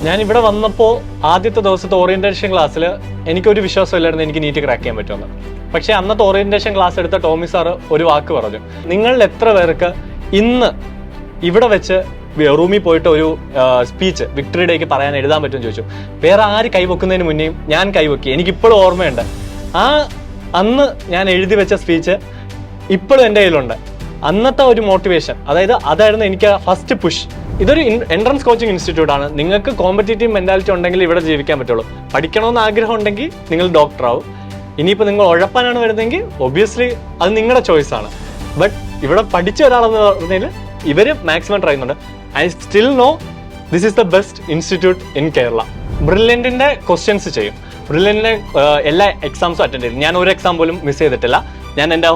ഞാൻ ഇവിടെ വന്നപ്പോൾ ആദ്യത്തെ ദിവസത്തെ ഓറിയന്റേഷൻ ക്ലാസ്സിൽ എനിക്കൊരു വിശ്വാസമില്ലായിരുന്നു എനിക്ക് നീറ്റ് ക്രാക്ക് ചെയ്യാൻ പറ്റുമെന്ന്. പക്ഷേ അന്നത്തെ ഓറിയന്റേഷൻ ക്ലാസ് എടുത്ത ടോമി സാറ് ഒരു വാക്ക് പറഞ്ഞു, നിങ്ങളിൽ എത്ര പേർക്ക് ഇന്ന് ഇവിടെ വെച്ച് റൂമിൽ പോയിട്ട് ഒരു സ്പീച്ച് വിക്ടറി ഡേക്ക് പറയാൻ എഴുതാൻ പറ്റുമെന്ന് ചോദിച്ചു. വേറെ ആര് കൈവെക്കുന്നതിന് മുന്നേയും ഞാൻ കൈവെക്കി. എനിക്കിപ്പോഴും ഓർമ്മയുണ്ട് അന്ന് ഞാൻ എഴുതി വെച്ച സ്പീച്ച് ഇപ്പോഴും എൻ്റെ കയ്യിലുണ്ട്. അന്നത്തെ ഒരു മോട്ടിവേഷൻ, അതായിരുന്നു എനിക്ക് ഫസ്റ്റ് പുഷ്. ഇതൊരു എൻട്രൻസ് കോച്ചിങ് ഇൻസ്റ്റിറ്റ്യൂട്ട് ആണ്. നിങ്ങൾക്ക് കോമ്പറ്റേറ്റീവ് മെന്റാലിറ്റി ഉണ്ടെങ്കിൽ ഇവിടെ ജീവിക്കാൻ പറ്റുള്ളൂ. പഠിക്കണമെന്ന് ആഗ്രഹം ഉണ്ടെങ്കിൽ നിങ്ങൾ ഡോക്ടർ ആവും. ഇനിയിപ്പോൾ നിങ്ങൾ ഉഴപ്പാനാണ് വരുന്നതെങ്കിൽ ഒബ്വിയസ്ലി അത് നിങ്ങളുടെ ചോയ്സ് ആണ്. ബട്ട് ഇവിടെ പഠിച്ച ഒരാളെന്ന് പറഞ്ഞാൽ ഇവര് മാക്സിമം ട്രൈ ചെയ്യുന്നുണ്ട്. I still know this is the best institute in Kerala. ബ്രില്യൻറ്റിന്റെ ക്വസ്റ്റ്യൻസ് ചെയ്യും. ബ്രില്യൻറ്റിന്റെ എല്ലാ എക്സാംസും അറ്റൻഡ് ചെയ്തു. ഞാൻ ഒരു എക്സാം പോലും മിസ് ചെയ്തിട്ടില്ല. ഞാൻ എൻ്റെ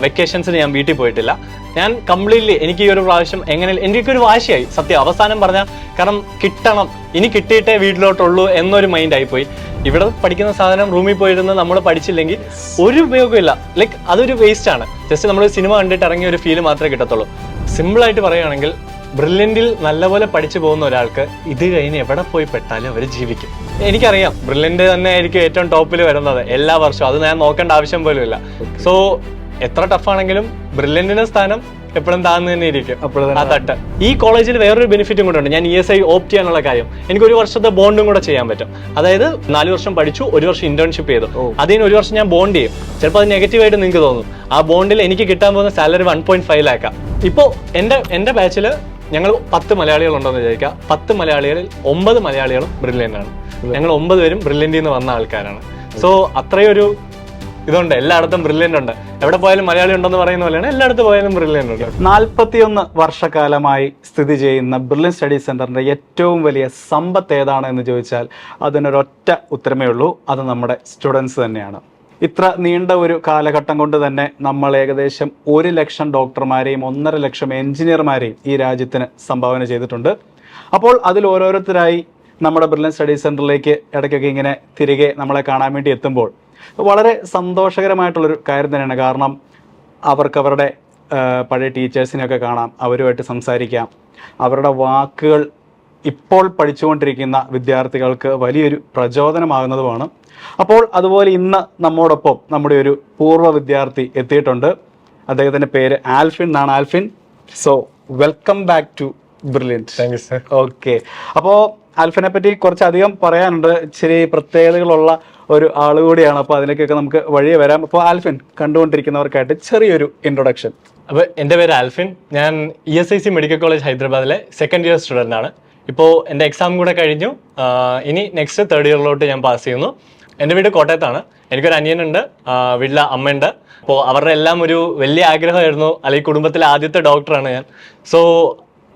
വെക്കേഷൻസിന് ഞാൻ വീട്ടിൽ പോയിട്ടില്ല. ഞാൻ കംപ്ലീറ്റ്ലി എനിക്ക് ഈ ഒരു പ്രാവശ്യം എനിക്കൊരു വാശിയായി സത്യം അവസാനം പറഞ്ഞാൽ. കാരണം കിട്ടണം, ഇനി കിട്ടിയിട്ടേ വീട്ടിലോട്ടുള്ളൂ എന്നൊരു മൈൻഡ് ആയിപ്പോയി. ഇവിടെ പഠിക്കുന്ന സാധനം റൂമിൽ പോയിരുന്ന് നമ്മൾ പഠിച്ചില്ലെങ്കിൽ ഒരു ഉപയോഗമില്ല. ലൈക്ക് അതൊരു വേസ്റ്റ് ആണ്. ജസ്റ്റ് നമ്മൾ സിനിമ കണ്ടിട്ട് ഇറങ്ങിയ ഒരു ഫീൽ മാത്രമേ കിട്ടത്തുള്ളൂ. സിമ്പിളായിട്ട് പറയുകയാണെങ്കിൽ ബ്രില്യൻറ്റിൽ നല്ലപോലെ പഠിച്ചു പോകുന്ന ഒരാൾക്ക് ഇത് കഴിഞ്ഞ് എവിടെ പോയി പെട്ടാലും അവർ ജീവിക്കും. എനിക്കറിയാം ബ്രില്യൻറ്റ് തന്നെ ആയിരിക്കും ഏറ്റവും ടോപ്പിൽ വരുന്നത് എല്ലാ വർഷവും. അത് ഞാൻ നോക്കേണ്ട ആവശ്യം പോലും ഇല്ല. സോ എത്ര ടഫാണെങ്കിലും ബ്രില്യൻറ്റിന്റെ സ്ഥാനം എപ്പോഴും താഴ്ന്നു തന്നെ ഇരിക്കും ആ തട്ട്. ഈ കോളേജിൽ വേറൊരു ബെനിഫിറ്റും കൂടെ ഉണ്ട്. ഞാൻ ESI ഓപ്റ്റ് ചെയ്യാനുള്ള കാര്യം, എനിക്ക് ഒരു വർഷത്തെ ബോണ്ടും കൂടെ ചെയ്യാൻ പറ്റും. അതായത് 4 വർഷം പഠിച്ചു, 1 വർഷം ഇന്റേൺഷിപ്പ് ചെയ്തു, അതിന് 1 വർഷം ഞാൻ ബോണ്ട് ചെയ്യും. ചിലപ്പോൾ അത് നെഗറ്റീവായിട്ട് നിങ്ങൾക്ക് തോന്നും. ആ ബോണ്ടിൽ എനിക്ക് കിട്ടാൻ പോകുന്ന സാലറി 1.5 ലാക്കാ. ഇപ്പോൾ എൻ്റെ ബാച്ചിൽ ഞങ്ങൾ 10 മലയാളികളുണ്ടെന്ന് വിചാരിക്കുക. 10 മലയാളികളിൽ 9 മലയാളികളും ബ്രില്യൻ്റ് ആണ്. ഞങ്ങൾ 9 പേരും ബ്രില്യൻറ്റിൽ നിന്ന് വന്ന ആൾക്കാരാണ്. സോ അത്രയൊരു ഇതുണ്ട്. എല്ലായിടത്തും ബ്രില്യൻ്റ് ഉണ്ട്. എവിടെ പോയാലും മലയാളി ഉണ്ടെന്ന് പറയുന്ന പോലെയാണ് എല്ലായിടത്തും പോയാലും ബ്രില്യൻ്റ് ഉണ്ട്. 41 വർഷക്കാലമായി സ്ഥിതി ചെയ്യുന്ന ബ്രില്യൻ സ്റ്റഡി സെന്ററിന്റെ ഏറ്റവും വലിയ സമ്പത്ത് ഏതാണ് എന്ന് ചോദിച്ചാൽ അതിനൊരൊറ്റ ഉത്തരമേ ഉള്ളൂ, അത് നമ്മുടെ സ്റ്റുഡൻസ് തന്നെയാണ്. ഇത്ര നീണ്ട ഒരു കാലഘട്ടം കൊണ്ട് തന്നെ നമ്മൾ ഏകദേശം 1 ലക്ഷം ഡോക്ടർമാരെയും 1.5 ലക്ഷം എഞ്ചിനീയർമാരെയും ഈ രാജ്യത്തിന് സംഭാവന ചെയ്തിട്ടുണ്ട്. അപ്പോൾ അതിൽ ഓരോരുത്തരായി നമ്മുടെ ബ്രില്യൻ സ്റ്റഡി സെന്ററിലേക്ക് ഇടയ്ക്കൊക്കെ ഇങ്ങനെ തിരികെ നമ്മളെ കാണാൻ വേണ്ടി എത്തുമ്പോൾ വളരെ സന്തോഷകരമായിട്ടുള്ളൊരു കാര്യം തന്നെയാണ്. കാരണം അവർക്ക് അവരുടെ പഴയ ടീച്ചേഴ്സിനെയൊക്കെ കാണാം, അവരുമായിട്ട് സംസാരിക്കാം. അവരുടെ വാക്കുകൾ ഇപ്പോൾ പഠിച്ചുകൊണ്ടിരിക്കുന്ന വിദ്യാർത്ഥികൾക്ക് വലിയൊരു പ്രചോദനമാകുന്നതുമാണ്. അപ്പോൾ അതുപോലെ ഇന്ന് നമ്മോടൊപ്പം നമ്മുടെ ഒരു പൂർവ്വ വിദ്യാർത്ഥി എത്തിയിട്ടുണ്ട്. അദ്ദേഹത്തിൻ്റെ പേര് ആൽഫിൻ എന്നാണ്. Alphin, so welcome back to Brilliant. Thank you sir. Okay, അപ്പോൾ ആൽഫിനെ പറ്റി കുറച്ചധികം പറയാനുണ്ട്. ഇച്ചിരി പ്രത്യേകതകളുള്ള ഒരു ആൾ കൂടിയാണ്. അപ്പോൾ അതിലേക്കൊക്കെ നമുക്ക് വഴിയെ വരാം. അപ്പോൾ ആൽഫിൻ കണ്ടുകൊണ്ടിരിക്കുന്നവർക്കായിട്ട് ചെറിയൊരു ഇൻട്രൊഡക്ഷൻ. അപ്പോൾ എൻ്റെ പേര് ആൽഫിൻ. ഞാൻ ESIC മെഡിക്കൽ കോളേജ് ഹൈദരാബാദിലെ 2nd ഇയർ സ്റ്റുഡൻ്റ് ആണ്. ഇപ്പോൾ എൻ്റെ എക്സാം കൂടെ കഴിഞ്ഞു. ഇനി നെക്സ്റ്റ് 3rd ഇയറിലോട്ട് ഞാൻ പാസ് ചെയ്യുന്നു. എൻ്റെ വീട് കോട്ടയത്താണ്. എനിക്കൊരു അനിയനുണ്ട്, വീട്ടിലെ അമ്മയുണ്ട്. അപ്പോൾ അവരുടെ എല്ലാം ഒരു വലിയ ആഗ്രഹമായിരുന്നു, അല്ലെങ്കിൽ കുടുംബത്തിലെ ആദ്യത്തെ ഡോക്ടറാണ് ഞാൻ. സോ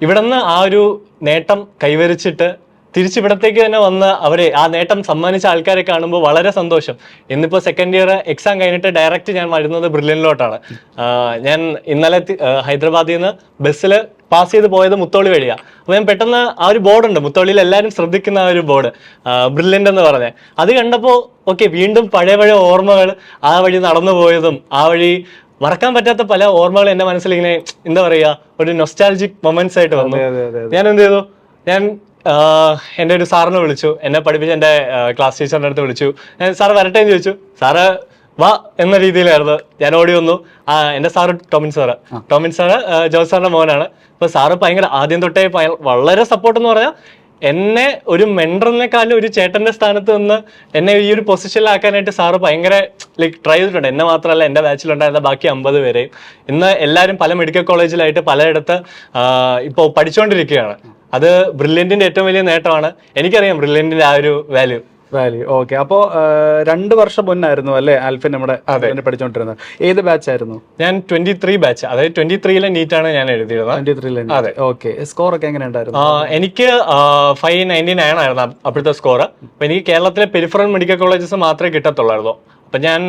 ഇവിടെ നിന്ന് ആ ഒരു നേട്ടം കൈവരിച്ചിട്ട് തിരിച്ചിവിടത്തേക്ക് തന്നെ വന്ന് അവരെ ആ നേട്ടം സമ്മാനിച്ച ആൾക്കാരെ കാണുമ്പോൾ വളരെ സന്തോഷം. ഇന്നിപ്പോൾ 2nd ഇയർ എക്സാം കഴിഞ്ഞിട്ട് ഡയറക്റ്റ് ഞാൻ വരുന്നത് ബ്രില്യൻറ്റിലോട്ടാണ്. ഞാൻ ഇന്നലെ ഹൈദരാബാദിൽ നിന്ന് ബസ്സിൽ പാസ് ചെയ്ത് പോയത് മുത്തോളി വഴിയാണ്. അപ്പോൾ ഞാൻ പെട്ടെന്ന് ആ ഒരു ബോർഡുണ്ട് മുത്തോളിയിൽ, എല്ലാവരും ശ്രദ്ധിക്കുന്ന ആ ഒരു ബോർഡ് ബ്രില്യൻ്റ് എന്ന് പറഞ്ഞത്. അത് കണ്ടപ്പോൾ ഓക്കെ, വീണ്ടും പഴയ ഓർമ്മകൾ, ആ വഴി നടന്നു പോയതും ആ വഴി മറക്കാൻ പറ്റാത്ത പല ഓർമ്മകൾ എൻ്റെ മനസ്സിലിങ്ങനെ എന്താ പറയുക, ഒരു നൊസ്റ്റാൾജിക് മൊമെന്റ്സ് ആയിട്ട് വന്നു. ഞാൻ എന്ത് ചെയ്തു, ഞാൻ എൻ്റെ ഒരു സാറിനെ വിളിച്ചു, എന്നെ പഠിപ്പിച്ച എൻ്റെ ക്ലാസ് ടീച്ചറിൻ്റെ അടുത്ത് വിളിച്ചു. ഞാൻ സാറ് വരട്ടെ എന്ന് ചോദിച്ചു. സാറ് വാ എന്ന രീതിയിലായിരുന്നു. ഞാൻ ഓടി വന്നു. എൻ്റെ സാറ് ടോമിൻ സാറ് ജോസ് സാറിൻ്റെ മോനാണ്. അപ്പോൾ സാറ് ഭയങ്കര ആദ്യം തൊട്ടേ വളരെ സപ്പോർട്ട് എന്ന് പറഞ്ഞാൽ എന്നെ ഒരു മെൻറ്ററിനെക്കാളും ഒരു ചേട്ടൻ്റെ സ്ഥാനത്ത് നിന്ന് എന്നെ ഈ ഒരു പൊസിഷനിലാക്കാനായിട്ട് സാറ് ഭയങ്കര ട്രൈ ചെയ്തിട്ടുണ്ട്. എന്നെ മാത്രമല്ല, എൻ്റെ ബാച്ചിലുണ്ടായിരുന്ന ബാക്കി 50 പേരെയും. ഇന്ന് എല്ലാവരും പല മെഡിക്കൽ കോളേജിലായിട്ട് പലയിടത്ത് ഇപ്പോൾ പഠിച്ചുകൊണ്ടിരിക്കുകയാണ്. അത് ബ്രില്യൻറ്റിന്റെ ഏറ്റവും വലിയ നേട്ടമാണ്. എനിക്കറിയാം ബ്രില്യൻറ്റിന്റെ ആ ഒരു വാല്യൂ. ഓക്കെ, അപ്പോൾ 2 വർഷം മുന്നായിരുന്നു അല്ലേ ആൽഫിൻ നമ്മുടെ പഠിച്ചുകൊണ്ടിരുന്നത്? ഏത് ബാച്ച് ആയിരുന്നു? ഞാൻ 23 ബാച്ച്, അതായത് 23-ലെ നീറ്റാണ് ഞാൻ എഴുതിയത്. അതെ. ഓക്കെ, സ്കോർ ഒക്കെ എങ്ങനെ ഉണ്ടായിരുന്നു? എനിക്ക് 599 ആയിരുന്നു അപ്പോഴത്തെ സ്കോർ. അപ്പൊ എനിക്ക് കേരളത്തിലെ പെരിഫറൽ മെഡിക്കൽ കോളേജസ് മാത്രമേ കിട്ടത്തുള്ളായിരുന്നു. അപ്പം ഞാൻ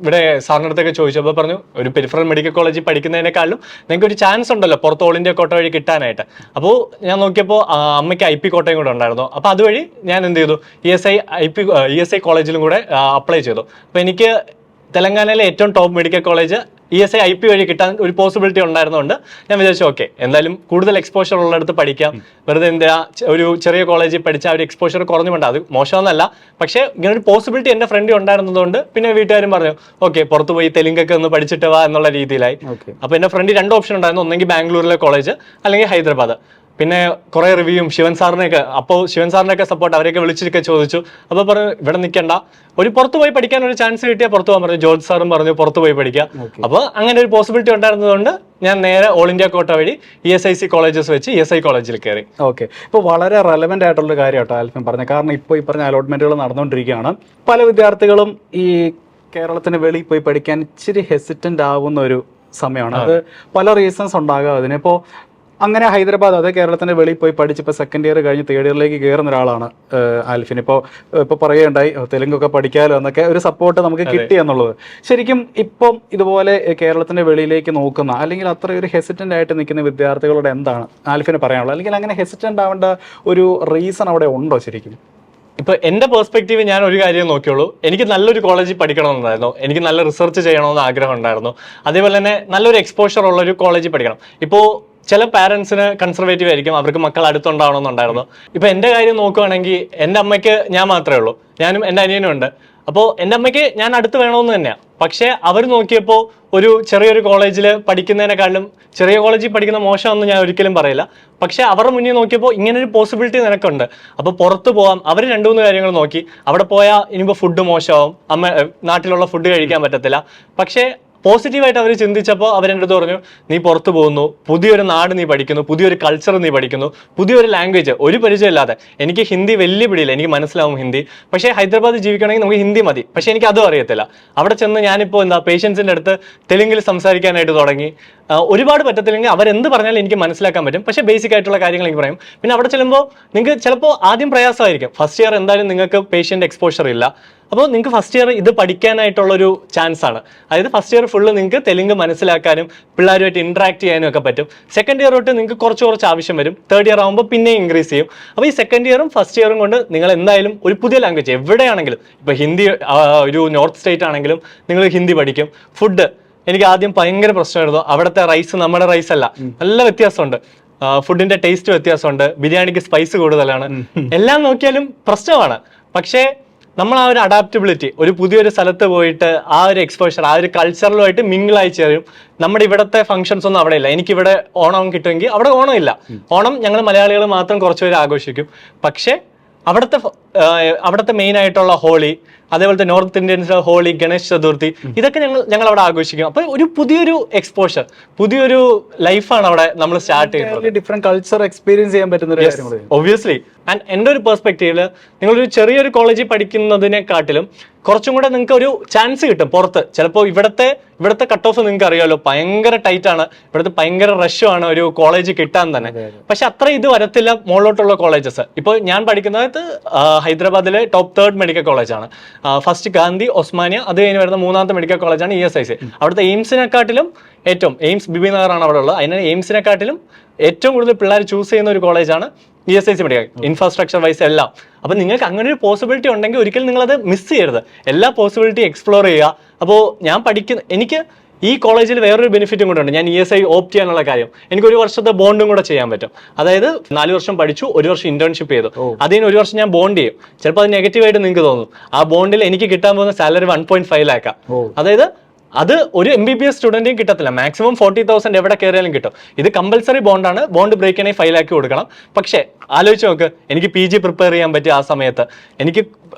ഇവിടെ സാറിൻ്റെ അടുത്തൊക്കെ ചോദിച്ചപ്പോൾ പറഞ്ഞു, ഒരു പെരിഫറൽ മെഡിക്കൽ കോളേജിൽ പഠിക്കുന്നതിനേക്കാളും നിങ്ങൾക്ക് ഒരു ചാൻസ് ഉണ്ടല്ലോ പുറത്ത് ഓൾ ഇന്ത്യ കോട്ട വഴി കിട്ടാനായിട്ട്. അപ്പോൾ ഞാൻ നോക്കിയപ്പോൾ അമ്മയ്ക്ക് IP കോട്ടയും കൂടെ ഉണ്ടായിരുന്നു. അപ്പോൾ അതുവഴി ഞാൻ എന്ത് ചെയ്തു, ESI കോളേജിലും കൂടെ അപ്ലൈ ചെയ്തു. അപ്പോൾ എനിക്ക് തെലങ്കാനയിലെ ഏറ്റവും ടോപ്പ് മെഡിക്കൽ കോളേജ് ESI-IP വഴി കിട്ടാൻ ഒരു പോസിബിലിറ്റി ഉണ്ടായിരുന്നതുകൊണ്ട് ഞാൻ വിചാരിച്ചു ഓക്കെ എന്തായാലും കൂടുതൽ എക്സ്പോഷർ ഉള്ളിടത്ത് പഠിക്കാം, വെറുതെ എന്താ ഒരു ചെറിയ കോളേജിൽ പഠിച്ച ആ ഒരു എക്സ്പോഷർ കുറഞ്ഞു വേണ്ട, അത് മോശമൊന്നുമല്ല. പക്ഷേ ഇങ്ങനെ ഒരു പോസിബിലിറ്റി എൻ്റെ ഫ്രണ്ട് ഉണ്ടായിരുന്നതുകൊണ്ട് പിന്നെ വീട്ടുകാരും പറഞ്ഞു ഓക്കെ പുറത്ത് പോയി തെലുങ്കൊക്കെ ഒന്ന് പഠിച്ചിട്ട് വാ എന്നുള്ള രീതിയിലായി. അപ്പോൾ എൻ്റെ ഫ്രണ്ട് 2 ഓപ്ഷൻ ഉണ്ടായിരുന്നു, ഒന്നെങ്കിൽ ബാംഗ്ലൂരിലെ കോളേജ് അല്ലെങ്കിൽ ഹൈദരാബാദ്. പിന്നെ കുറെ റിവ്യൂവും ശിവൻ സാറിനെയൊക്കെ സപ്പോർട്ട് അവരെയൊക്കെ വിളിച്ചിട്ടൊക്കെ ചോദിച്ചു. അപ്പോൾ പറഞ്ഞു ഇവിടെ നിൽക്കണ്ട, ഒരു പുറത്ത് പോയി പഠിക്കാൻ ഒരു ചാൻസ് കിട്ടിയാൽ പുറത്ത് പോകാൻ പറഞ്ഞു. ജോർജ് സാറും പറഞ്ഞു പുറത്ത് പോയി പഠിക്കാം. അപ്പോൾ അങ്ങനെ ഒരു പോസിബിലിറ്റി ഉണ്ടായിരുന്നതുകൊണ്ട് ഞാൻ നേരെ ഓൾ ഇന്ത്യ കോട്ട വഴി ESIC കോളേജസ് വെച്ച് ESI കോളേജിൽ കയറി. ഓക്കെ, ഇപ്പോൾ വളരെ റെലവെന്റ് ആയിട്ടുള്ള കാര്യം കേട്ടോ ആൽഫിൻ പറഞ്ഞത്. കാരണം ഇപ്പോൾ ഈ പറഞ്ഞ അലോട്ട്മെന്റുകൾ നടന്നുകൊണ്ടിരിക്കുകയാണ്. പല വിദ്യാർത്ഥികളും ഈ കേരളത്തിന് വെളിയിൽ പോയി പഠിക്കാൻ ഇച്ചിരി ഹെസിറ്റന്റ് ആവുന്ന ഒരു സമയമാണ്. അത് പല റീസൺസ് ഉണ്ടാകാം അതിനിപ്പോൾ. അങ്ങനെ ഹൈദരാബാദ്, അതെ കേരളത്തിന്റെ വെളിയിൽ പോയി പഠിച്ചിപ്പോൾ സെക്കൻഡ് ഇയർ കഴിഞ്ഞ് തേർഡ് ഇയറിലേക്ക് കയറുന്ന ഒരാളാണ് ആൽഫിൻ. ഇപ്പോൾ പറയുകയുണ്ടായി തെലുങ്കൊക്കെ പഠിക്കാമല്ലോ എന്നൊക്കെ ഒരു സപ്പോർട്ട് നമുക്ക് കിട്ടി എന്നുള്ളത്. ശരിക്കും ഇപ്പം ഇതുപോലെ കേരളത്തിന്റെ വെളിയിലേക്ക് നോക്കുന്ന അല്ലെങ്കിൽ അത്രയൊരു ഹെസിറ്റന്റ് ആയിട്ട് നിൽക്കുന്ന വിദ്യാർത്ഥികളോട് എന്താണ് ആൽഫിന് പറയാനുള്ളത്? അല്ലെങ്കിൽ അങ്ങനെ ഹെസിറ്റന്റ് ആവേണ്ട ഒരു റീസൺ അവിടെ ഉണ്ടോ ശരിക്കും? ഇപ്പൊ എന്റെ പെർസ്പെക്റ്റീവ് ഞാൻ ഒരു കാര്യം നോക്കിയുള്ളൂ, എനിക്ക് നല്ലൊരു കോളേജിൽ പഠിക്കണമെന്നുണ്ടായിരുന്നു, എനിക്ക് നല്ല റിസർച്ച് ചെയ്യണമെന്ന് ആഗ്രഹം ഉണ്ടായിരുന്നു, അതേപോലെ തന്നെ നല്ലൊരു എക്സ്പോഷർ ഉള്ള ഒരു കോളേജിൽ പഠിക്കണം. ഇപ്പോൾ ചില പാരന്റ്സിന് കൺസർവേറ്റീവ് ആയിരിക്കും, അവർക്ക് മക്കൾ അടുത്തുണ്ടാവണമെന്നുണ്ടായിരുന്നു. ഇപ്പൊ എന്റെ കാര്യം നോക്കുകയാണെങ്കിൽ എൻ്റെ അമ്മയ്ക്ക് ഞാൻ മാത്രമേ ഉള്ളൂ, ഞാനും എൻ്റെ അനിയനും ഉണ്ട്. അപ്പോൾ എൻ്റെ അമ്മയ്ക്ക് ഞാൻ അടുത്ത് വേണമെന്ന് തന്നെയാണ്. പക്ഷേ അവർ നോക്കിയപ്പോൾ ഒരു ചെറിയൊരു കോളേജിൽ പഠിക്കുന്നതിനെക്കാളും ചെറിയ കോളേജിൽ പഠിക്കുന്ന മോശമെന്ന് ഞാൻ ഒരിക്കലും പറയില്ല. പക്ഷേ അവരുടെ മുന്നിൽ നോക്കിയപ്പോൾ ഇങ്ങനൊരു പോസിബിലിറ്റി നിനക്കുണ്ട്, അപ്പോൾ പുറത്ത് പോകാം. അവർ 2-3 കാര്യങ്ങൾ നോക്കി. അവിടെ പോയാൽ ഇനിയിപ്പോൾ ഫുഡ് മോശമാവും, നാട്ടിലുള്ള ഫുഡ് കഴിക്കാൻ പറ്റത്തില്ല. പക്ഷേ പോസിറ്റീവായിട്ട് അവർ ചിന്തിച്ചപ്പോൾ അവരെൻ്റെ അടുത്ത് പറഞ്ഞു നീ പുറത്ത് പോകുന്നു, പുതിയൊരു നാട് നീ പഠിക്കുന്നു, പുതിയൊരു കൾച്ചർ നീ പഠിക്കുന്നു, പുതിയൊരു ലാംഗ്വേജ്, ഒരു പരിചയമില്ലാതെ. എനിക്ക് ഹിന്ദി വലിയ പിടിയില്ല, എനിക്ക് മനസ്സിലാവും ഹിന്ദി. പക്ഷേ ഹൈദരാബാദ് ജീവിക്കണമെങ്കിൽ നമുക്ക് ഹിന്ദി മതി. പക്ഷേ എനിക്ക് അതും അറിയത്തില്ല. അവിടെ ചെന്ന് ഞാനിപ്പോൾ പേഷ്യൻസിൻ്റെ അടുത്ത് തെലുങ്കിൽ സംസാരിക്കാനായിട്ട് തുടങ്ങി. ഒരുപാട് പറ്റത്തില്ലെങ്കിൽ അവരെന്ത് പറഞ്ഞാലും എനിക്ക് മനസ്സിലാക്കാൻ പറ്റും. പക്ഷേ ബേസിക് ആയിട്ടുള്ള കാര്യങ്ങൾ എനിക്ക് പറയും. പിന്നെ അവിടെ ചെല്ലുമ്പോൾ നിങ്ങൾക്ക് ചിലപ്പോൾ ആദ്യം പ്രയാസമായിരിക്കും. ഫസ്റ്റ് ഇയർ എന്തായാലും നിങ്ങൾക്ക് പേഷ്യൻ്റ് എക്സ്പോഷർ ഇല്ല. അപ്പോൾ നിങ്ങൾക്ക് ഫസ്റ്റ് ഇയർ ഇത് പഠിക്കാനായിട്ടുള്ളൊരു ചാൻസ് ആണ്. അതായത് ഫസ്റ്റ് ഇയർ ഫുള്ള് നിങ്ങൾക്ക് തെലുങ്ക് മനസ്സിലാക്കാനും പിള്ളേരുമായിട്ട് ഇൻട്രാക്ട് ചെയ്യാനും ഒക്കെ പറ്റും. സെക്കൻഡ് ഇയർ തൊട്ട് നിങ്ങൾക്ക് കുറച്ച് ആവശ്യം വരും. തേർഡ് ഇയർ ആകുമ്പോൾ പിന്നെ ഇൻക്രീസ് ചെയ്യും. അപ്പോൾ ഈ സെക്കൻഡ് ഇയറും ഫസ്റ്റ് ഇയറും കൊണ്ട് നിങ്ങൾ എന്തായാലും ഒരു പുതിയ ലാംഗ്വേജ് എവിടെയാണെങ്കിലും, ഇപ്പോൾ ഹിന്ദി ഒരു നോർത്ത് സ്റ്റേറ്റ് ആണെങ്കിലും നിങ്ങൾ ഹിന്ദി പഠിക്കും. ഫുഡ് എനിക്ക് ആദ്യം ഭയങ്കര പ്രശ്നമായിരുന്നു. അവിടുത്തെ റൈസ് നമ്മുടെ റൈസ് അല്ല, നല്ല വ്യത്യാസമുണ്ട്. ഫുഡിന്റെ ടേസ്റ്റ് വ്യത്യാസമുണ്ട്, ബിരിയാണിക്ക് സ്പൈസ് കൂടുതലാണ്. എല്ലാം നോക്കിയാലും പ്രശ്നമാണ്. പക്ഷേ നമ്മൾ ആ ഒരു അഡാപ്റ്റബിലിറ്റി, ഒരു പുതിയൊരു സ്ഥലത്ത് പോയിട്ട് ആ ഒരു എക്സ്പോഷർ, ആ ഒരു കൾച്ചറിലുമായിട്ട് മിങ്കിളായി ചേരും. നമ്മുടെ ഇവിടുത്തെ ഫംഗ്ഷൻസ് ഒന്നും അവിടെ ഇല്ല. എനിക്കിവിടെ ഓണം കിട്ടുമെങ്കിൽ അവിടെ ഓണം ഇല്ല. ഓണം ഞങ്ങൾ മലയാളികൾ മാത്രം കുറച്ചുപേര് ആഘോഷിക്കും. പക്ഷേ അവിടുത്തെ മെയിൻ ആയിട്ടുള്ള ഹോളി, അതേപോലത്തെ നോർത്ത് ഇന്ത്യൻസ് ഹോളി, ഗണേശ് ചതുർത്ഥി, ഇതൊക്കെ ഞങ്ങൾ അവിടെ ആഘോഷിക്കും. അപ്പൊ ഒരു പുതിയൊരു എക്സ്പോഷർ, പുതിയൊരു ലൈഫാണ് അവിടെ നമ്മൾ സ്റ്റാർട്ട് ചെയ്യുന്നത്. ഡിഫറെന്റ് കൾച്ചർ എക്സ്പീരിയൻസ് ചെയ്യാൻ പറ്റുന്ന ഒബ്വിയസ്ലി. ആൻഡ് എൻ്റെ ഒരു പെർസ്പെക്റ്റീവില് നിങ്ങളൊരു ചെറിയൊരു കോളേജിൽ പഠിക്കുന്നതിനെക്കാട്ടിലും കുറച്ചും കൂടെ നിങ്ങൾക്ക് ഒരു ചാൻസ് കിട്ടും പുറത്ത്. ചിലപ്പോൾ ഇവിടുത്തെ കട്ട് ഓഫ് നിങ്ങൾക്ക് അറിയാമല്ലോ, ഭയങ്കര ടൈറ്റ് ആണ്, ഇവിടുത്തെ ഭയങ്കര റഷുമാണ് ഒരു കോളേജ് കിട്ടാൻ തന്നെ. പക്ഷെ അത്ര ഇത് വരത്തില്ല മുകളിലോട്ടുള്ള കോളേജസ്. ഇപ്പോൾ ഞാൻ പഠിക്കുന്നത് ഹൈദരാബാദിലെ ടോപ്പ് 3rd മെഡിക്കൽ കോളേജാണ്. ഫസ്റ്റ് ഗാന്ധി, ഒസ്മാനിയ, അത് കഴിഞ്ഞ് വരുന്ന 3ാമത്തെ മെഡിക്കൽ കോളേജാണ് ESIC. അവിടുത്തെ എയിംസിനെക്കാട്ടിലും എയിംസ് ബിബി നഗറാണ് അവിടെ ഉള്ളത്. അതിന് എയിംസിനെക്കാട്ടിലും ഏറ്റവും കൂടുതൽ പിള്ളേർ ചൂസ് ചെയ്യുന്ന ഒരു കോളേജാണ് ESIC മെഡിക്കൽ, ഇൻഫ്രാസ്ട്രക്ചർ വൈസ് എല്ലാം. അപ്പം നിങ്ങൾക്ക് അങ്ങനെ ഒരു പോസിബിലിറ്റി ഉണ്ടെങ്കിൽ ഒരിക്കലും നിങ്ങളത് മിസ് ചെയ്യരുത്. എല്ലാ പോസിബിലിറ്റി എക്സ്പ്ലോർ ചെയ്യുക. അപ്പോൾ എനിക്ക് ഈ കോളേജിൽ വേറൊരു ബെനിഫിറ്റും കൂടെ ഉണ്ട്. ഞാൻ ESI ഓപ്റ്റ് ചെയ്യാനുള്ള കാര്യം, എനിക്ക് 1 വർഷത്തെ ബോണ്ടും കൂടെ ചെയ്യാൻ പറ്റും. അതായത് 4 വർഷം പഠിച്ചു, 1 വർഷം ഇന്റേൺഷിപ്പ് ചെയ്തു, അതിന് 1 വർഷം ഞാൻ ബോണ്ട് ചെയ്യും. ചിലപ്പോൾ അത് നെഗറ്റീവായിട്ട് നിങ്ങൾക്ക് തോന്നും. ആ ബോണ്ടിൽ എനിക്ക് കിട്ടാൻ പോകുന്ന സാലറി 1.5 ലാക്കാ. അതായത് അത് ഒരു MBBS സ്റ്റുഡന്റിനും കിട്ടത്തില്ല. മാക്സിമം 40,000 എവിടെ കയറിയാലും കിട്ടും. ഇത് കമ്പൽസറി ബോണ്ടാണ്. ബോണ്ട് ബ്രേക്ക് ചെയ്യണമെങ്കിൽ 5 ലാക്ക് കൊടുക്കണം. പക്ഷേ ആലോചിച്ച് നോക്ക്, എനിക്ക് PG പ്രിപ്പയർ ചെയ്യാൻ പറ്റിയ ആ സമയത്ത് എനിക്ക്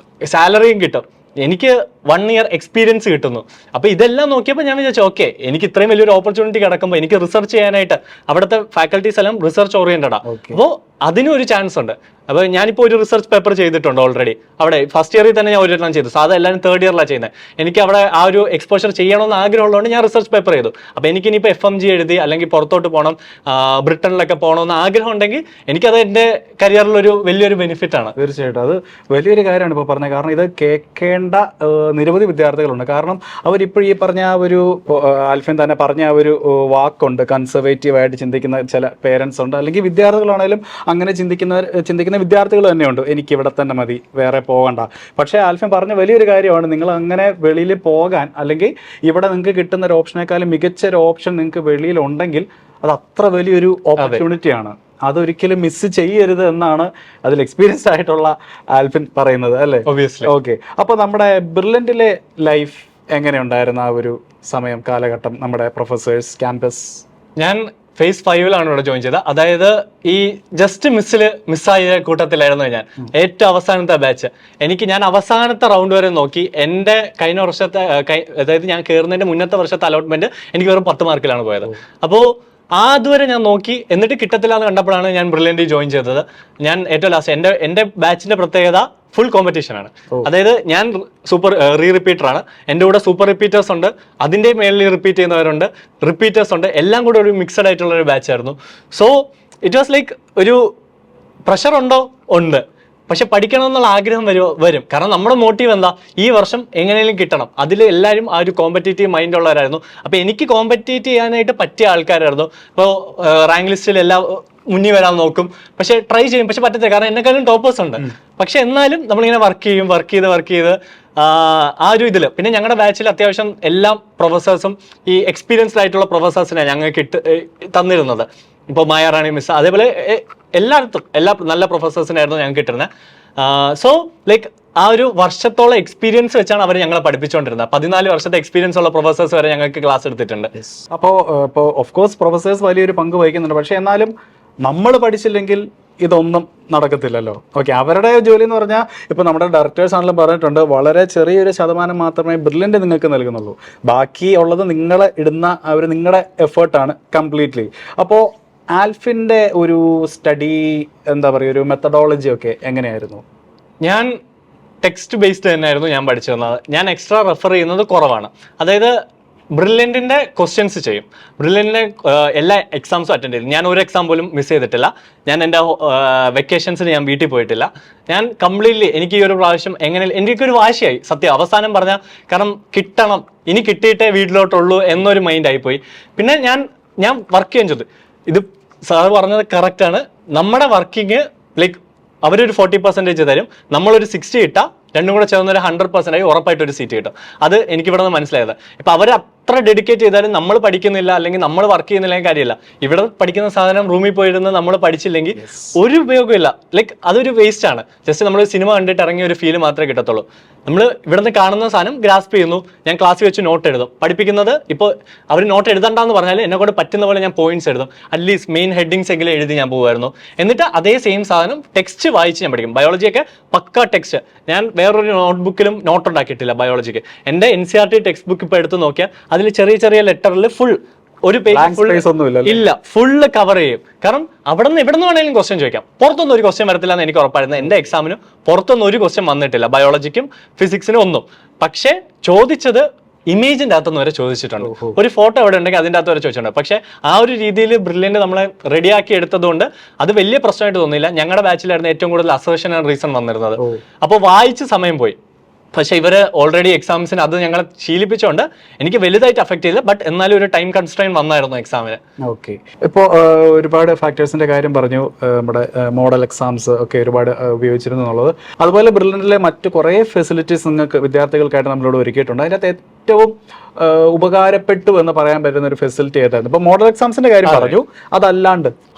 സാലറിയും കിട്ടും, എനിക്ക് 1 ഇയർ എക്സ്പീരിയൻസ് കിട്ടുന്നു. അപ്പോൾ ഇതെല്ലാം നോക്കിയപ്പോൾ ഞാൻ വിചാരിച്ചു ഓക്കെ, എനിക്ക് ഇത്രയും വലിയൊരു ഓപ്പർച്യൂണിറ്റി കിടക്കുമ്പോൾ എനിക്ക് റിസർച്ച് ചെയ്യാനായിട്ട് അവിടുത്തെ ഫാക്കൽറ്റീസ് എല്ലാം റിസർച്ച് ഓറിയന്റഡാ. അപ്പോൾ അതിനും ഒരു ചാൻസ് ഉണ്ട്. അപ്പോൾ ഞാനിപ്പോൾ ഒരു റിസർച്ച് പേപ്പർ ചെയ്തിട്ടുണ്ട് ഓൾറെഡി. അവിടെ ഫസ്റ്റ് ഇയറിൽ തന്നെ ഞാൻ ഒരെണ്ണം ചെയ്തു. സാധാരണ എല്ലാവരും തേർഡ് ഇയറിലാണ് ചെയ്യുന്നത്. എനിക്ക് അവിടെ ആ ഒരു എക്സ്പോഷർ ചെയ്യണമെന്ന് ആഗ്രഹമുള്ളതുകൊണ്ട് ഞാൻ റിസർച്ച് പേപ്പർ ചെയ്തു. അപ്പോൾ എനിക്ക് ഇനിയിപ്പോൾ FMG എഴുതി അല്ലെങ്കിൽ പുറത്തോട്ട് പോകണം, ബ്രിട്ടനിലൊക്കെ പോകണമെന്ന് ആഗ്രഹം ഉണ്ടെങ്കിൽ എനിക്കത് എൻ്റെ കരിയറിലൊരു വലിയൊരു ബെനിഫിറ്റ് ആണ്. തീർച്ചയായിട്ടും അത് വലിയൊരു കാര്യമാണ് ഇപ്പോൾ പറഞ്ഞത്. കാരണം ഇത് കേൾക്കേണ്ട നിരവധി വിദ്യാർത്ഥികളുണ്ട്. കാരണം അവരിപ്പോൾ ഈ പറഞ്ഞ ആ ഒരു ആൽഫിൻ തന്നെ പറഞ്ഞ ആ ഒരു വാക്കുണ്ട്, കൺസർവേറ്റീവായിട്ട് ചിന്തിക്കുന്ന ചില പേരൻസ് ഉണ്ട്, അല്ലെങ്കിൽ വിദ്യാർത്ഥികളാണെങ്കിലും അങ്ങനെ ചിന്തിക്കുന്ന വിദ്യാർത്ഥികൾ തന്നെയുണ്ട്, എനിക്ക് ഇവിടെ തന്നെ മതി, വേറെ പോകണ്ട. പക്ഷേ ആൽഫിൻ പറഞ്ഞ വലിയൊരു കാര്യമാണ്, നിങ്ങൾ അങ്ങനെ വെളിയിൽ പോകാൻ, അല്ലെങ്കിൽ ഇവിടെ നിങ്ങൾക്ക് കിട്ടുന്ന ഒരു ഓപ്ഷനേക്കാളും മികച്ച ഒരു ഓപ്ഷൻ നിങ്ങൾക്ക് വെളിയിലുണ്ടെങ്കിൽ അത് അത്ര വലിയൊരു ഓപ്പർച്യൂണിറ്റിയാണ്. അതൊരിക്കലും മിസ് ചെയ്യരുത് എന്നാണ് അതിൽ എക്സ്പീരിയൻസ്ഡ് ആയിട്ടുള്ള ആൽഫിൻ പറയുന്നത്, അല്ലേ? ഒബ്വിയസ്ലി. ഓക്കെ, അപ്പോൾ നമ്മുടെ ബ്രില്യൻറ്റിലെ ലൈഫ് എങ്ങനെയുണ്ടായിരുന്നു ആ ഒരു സമയം, കാലഘട്ടം, നമ്മുടെ പ്രൊഫസേഴ്സ്, ക്യാമ്പസ്? ഞാൻ ഫേസ് 5 ഇവിടെ ജോയിൻ ചെയ്തത്. അതായത് ഈ ജസ്റ്റ് മിസ്സായ കൂട്ടത്തിലായിരുന്നു ഞാൻ. ഏറ്റവും അവസാനത്തെ ബാച്ച്. ഞാൻ അവസാനത്തെ റൗണ്ട് വരെ നോക്കി. എൻ്റെ കഴിഞ്ഞ വർഷത്തെ അതായത് ഞാൻ കയറുന്നതിന്റെ മുന്നത്തെ വർഷത്തെ അലോട്ട്മെന്റ് എനിക്ക് വെറും 10 മാർക്കിലാണ് പോയത്. അപ്പോൾ അതുവരെ ഞാൻ നോക്കി, എന്നിട്ട് കിട്ടത്തില്ല എന്ന് കണ്ടപ്പോഴാണ് ഞാൻ ബ്രില്യൻറ്റിൽ ജോയിൻ ചെയ്തത്. ഞാൻ ഏറ്റവും ലാസ്റ്റ് എൻ്റെ ബാച്ചിന്റെ പ്രത്യേകത ഫുൾ കോമ്പറ്റീഷൻ ആണ്. അതായത് ഞാൻ സൂപ്പർ റിപ്പീറ്റർ ആണ്. എൻ്റെ കൂടെ സൂപ്പർ റിപ്പീറ്റേഴ്സ് ഉണ്ട്, അതിൻ്റെ മേളിൽ റിപ്പീറ്റ് ചെയ്യുന്നവരുണ്ട്, റിപ്പീറ്റേഴ്സ് ഉണ്ട്, എല്ലാം കൂടെ ഒരു മിക്സഡ് ആയിട്ടുള്ള ഒരു ബാച്ച് ആയിരുന്നു. സോ ഇറ്റ് വാസ് ലൈക്ക് ഒരു പ്രഷർ ഉണ്ടോ? ഉണ്ട്. പക്ഷെ പഠിക്കണമെന്നുള്ള ആഗ്രഹം വരും. കാരണം നമ്മുടെ മോട്ടീവ് എന്താ? ഈ വർഷം എങ്ങനെയും കിട്ടണം. അതിൽ എല്ലാവരും ആ ഒരു കോമ്പറ്റേറ്റീവ് മൈൻഡ് ഉള്ളവരായിരുന്നു. അപ്പോൾ എനിക്ക് കോമ്പറ്റേറ്റ് ചെയ്യാനായിട്ട് പറ്റിയ ആൾക്കാരായിരുന്നു. ഇപ്പോൾ റാങ്ക് ലിസ്റ്റിൽ എല്ലാം മുന്നിൽ വരാൻ നോക്കും, പക്ഷെ ട്രൈ ചെയ്യും, പക്ഷെ പറ്റത്തില്ല. കാരണം എന്നെക്കാളും ടോപ്പേഴ്സ് ഉണ്ട്. പക്ഷെ എന്നാലും നമ്മളിങ്ങനെ വർക്ക് ചെയ്ത് ആ ഒരു ഇതിൽ. പിന്നെ ഞങ്ങളുടെ ബാച്ചിൽ അത്യാവശ്യം എല്ലാ പ്രൊഫസേഴ്സും ഈ എക്സ്പീരിയൻസ്ഡ് ആയിട്ടുള്ള പ്രൊഫസേഴ്സിനെ ഞങ്ങൾക്ക് തന്നിരുന്നത്. ഇപ്പോൾ മായാറാണി മിസ്, അതേപോലെ എല്ലായിടത്തും നല്ല പ്രൊഫസേഴ്സിനായിരുന്നു ഞങ്ങൾക്ക് കിട്ടുന്നത്. സോ ലൈക്ക് ആ ഒരു വർഷത്തോളം എക്സ്പീരിയൻസ് വെച്ചാണ് അവർ ഞങ്ങളെ പഠിപ്പിച്ചുകൊണ്ടിരുന്നത്. 14 വർഷത്തെ എക്സ്പീരിയൻസ് ഉള്ള പ്രൊഫസേഴ്സ് വരെ ഞങ്ങൾക്ക് ക്ലാസ് എടുത്തിട്ടുണ്ട്. അപ്പോൾ ഓഫ് കോഴ്സ് പ്രൊഫസേഴ്സ് വലിയൊരു പങ്ക് വഹിക്കുന്നുണ്ട്. പക്ഷേ എന്നാലും നമ്മൾ പഠിച്ചില്ലെങ്കിൽ ഇതൊന്നും നടക്കത്തില്ലല്ലോ. ഓക്കെ, അവരുടെ ജോലി എന്ന് പറഞ്ഞാൽ ഇപ്പോൾ നമ്മുടെ ഡയറക്ടേഴ്സ് ആണെങ്കിലും പറഞ്ഞിട്ടുണ്ട്, വളരെ ചെറിയൊരു ശതമാനം മാത്രമേ ബ്രില്യൻ്റ് നിങ്ങൾക്ക് നൽകുന്നുള്ളൂ. ബാക്കി ഉള്ളത് നിങ്ങളെ ഇടുന്ന നിങ്ങളുടെ എഫേർട്ടാണ് കംപ്ലീറ്റ്ലി. അപ്പോൾ ആൽഫിൻ്റെ ഒരു സ്റ്റഡി എന്താ പറയുക, ഒരു മെത്തഡോളജി ഒക്കെ എങ്ങനെയായിരുന്നു? ഞാൻ ടെക്സ്റ്റ് ബേസ്ഡ് തന്നെയായിരുന്നു ഞാൻ പഠിച്ചു വന്നത്. ഞാൻ എക്സ്ട്രാ റെഫർ ചെയ്യുന്നത് കുറവാണ്. അതായത് ബ്രില്യൻറ്റിൻ്റെ ക്വസ്റ്റ്യൻസ് ചെയ്യും. ബ്രില്യൻറ്റിൻ്റെ എല്ലാ എക്സാംസും അറ്റൻഡ് ചെയ്തു. ഞാൻ ഒരു എക്സാം പോലും മിസ് ചെയ്തിട്ടില്ല. ഞാൻ എൻ്റെ വെക്കേഷൻസിന് ഞാൻ വീട്ടിൽ പോയിട്ടില്ല. ഞാൻ കംപ്ലീറ്റ്ലി എനിക്ക് ഈ ഒരു പ്രാവശ്യം എനിക്കൊരു വാശിയായി സത്യം അവസാനം പറഞ്ഞാൽ. കാരണം കിട്ടണം, ഇനി കിട്ടിയിട്ടേ വീട്ടിലോട്ടുള്ളൂ എന്നൊരു മൈൻഡായിപ്പോയി. പിന്നെ ഞാൻ വർക്ക് ചെയ്യാൻ ചെയ്തു. ഇത് സാർ പറഞ്ഞത് കറക്റ്റാണ്. നമ്മുടെ വർക്കിങ് ലൈക്ക് അവരൊരു 40% തരും, നമ്മളൊരു 60 ഇട്ടാൽ രണ്ടും കൂടെ ചേർന്നൊരു 100% ഉറപ്പായിട്ട് ഒരു സീറ്റ് കിട്ടും. അത് എനിക്കിവിടെ നിന്ന് മനസ്സിലായത്. ഇപ്പം അവർ അത്ര ഡെഡിക്കേറ്റ് ചെയ്താലും നമ്മൾ പഠിക്കുന്നില്ല, അല്ലെങ്കിൽ നമ്മൾ വർക്ക് ചെയ്യുന്നില്ല കാര്യമില്ല. ഇവിടെ പഠിക്കുന്ന സാധനം റൂമിൽ പോയിരുന്ന് നമ്മൾ പഠിച്ചില്ലെങ്കിൽ ഒരു ഉപയോഗമില്ല. ലൈക്ക് അതൊരു വേസ്റ്റ് ആണ്. ജസ്റ്റ് നമ്മൾ സിനിമ കണ്ടിട്ട് ഇറങ്ങിയ ഒരു ഫീൽ മാത്രമേ കിട്ടത്തുള്ളൂ. നമ്മൾ ഇവിടുന്ന് കാണുന്ന സാധനം ഗ്രാസ്പ് ചെയ്യുന്നു. ഞാൻ ക്ലാസ്സിൽ വെച്ച് നോട്ട് എഴുതും. പഠിപ്പിക്കുന്നത് ഇപ്പോൾ അവർ നോട്ട് എഴുതണ്ടെന്ന് പറഞ്ഞാൽ എന്നെ കൊണ്ട് പറ്റുന്ന പോലെ ഞാൻ പോയിന്റ്സ് എഴുതും. അറ്റ്ലീസ്റ്റ് മെയിൻ ഹെഡിങ്സ് എങ്കിലും എഴുതി ഞാൻ പോകുമായിരുന്നു. എന്നിട്ട് അതേ സെയിം സാധനം ടെക്സ്റ്റ് വായിച്ച് ഞാൻ പഠിക്കും. ബയോളജിയൊക്കെ പക്ക ടെക്സ്റ്റ്. ഞാൻ വേറൊരു നോട്ട്ബുക്കിലും നോട്ട് ഉണ്ടാക്കിയിട്ടില്ല ബയോളജിക്ക്. എൻ്റെ NCERT ടെക്സ്റ്റ് ബുക്ക് ഇപ്പോൾ എടുത്ത് നോക്കിയാൽ അതിൽ ചെറിയ ലെറ്ററിൽ ഫുൾ ഒരു പേജ് ഇല്ല, ഫുള്ള് കവർ ചെയ്യും. കാരണം ഇവിടെ നിന്ന് വേണമെങ്കിലും ക്വസ്റ്റ്യൻ ചോദിക്കാം. പുറത്തൊന്നും ഒരു ക്വസ്റ്റ്യൻ വരത്തില്ല എന്ന് എനിക്ക് ഉറപ്പായിരുന്നു. എൻ്റെ എക്സാമിന് പുറത്തൊന്നും ഒരു ക്വസ്റ്റ്യൻ വന്നിട്ടില്ല, ബയോളജിക്കും ഫിസിക്സിനും ഒന്നും. പക്ഷെ ചോദിച്ചത് ഇമേജിന്റെ അകത്തുനിന്ന് വരെ ചോദിച്ചിട്ടുണ്ട്. ഒരു ഫോട്ടോ എവിടെ ഉണ്ടെങ്കിൽ അതിൻ്റെ അകത്ത് വരെ ചോദിച്ചിട്ടുണ്ട്. പക്ഷെ ആ ഒരു രീതിയിൽ ബ്രില്യൻ്റ് നമ്മളെ റെഡിയാക്കി എടുത്തതുകൊണ്ട് അത് വലിയ പ്രശ്നമായിട്ട് തോന്നിയില്ല. ഞങ്ങളുടെ ബാച്ചിലായിരുന്നു ഏറ്റവും കൂടുതൽ അസേർഷൻ ആൻഡ് റീസൺ വന്നിരുന്നത്. അപ്പോൾ വായിച്ച് സമയം പോയി. പക്ഷേ ഇവർ ഓൾറെഡി എക്സാംസിന് അത് ഞങ്ങളെ ശീലിപ്പിച്ചുകൊണ്ട് എനിക്ക് വലുതായിട്ട് അഫക്ട് ചെയ്തില്ല. ബട്ട് എന്നാലും ഒരു ടൈം കൺസ്ട്രെയിൻ വന്നായിരുന്നു എക്സാമിന്. ഓക്കെ, ഇപ്പോൾ ഒരുപാട് ഫാക്ടേഴ്സിന്റെ കാര്യം പറഞ്ഞു. നമ്മുടെ മോഡൽ എക്സാംസ് ഒക്കെ ഒരുപാട് ഉപയോഗിച്ചിരുന്നു എന്നുള്ളത്. അതുപോലെ ബ്രില്യൻറ്റിലെ മറ്റ് കുറേ ഫെസിലിറ്റീസ് നിങ്ങൾക്ക് വിദ്യാർത്ഥികൾക്കായിട്ട് നമ്മളോട് ഒരുക്കിയിട്ടുണ്ട്. അതിനകത്ത് ഏറ്റവും ഉപകാരപ്പെട്ടു എന്ന് പറയാൻ പറ്റുന്ന ഒരു ഫെസിലിറ്റി ഏതായിരുന്നു? ഇപ്പൊ മോഡൽ എക്സാംസിന്റെ കാര്യം പറഞ്ഞു.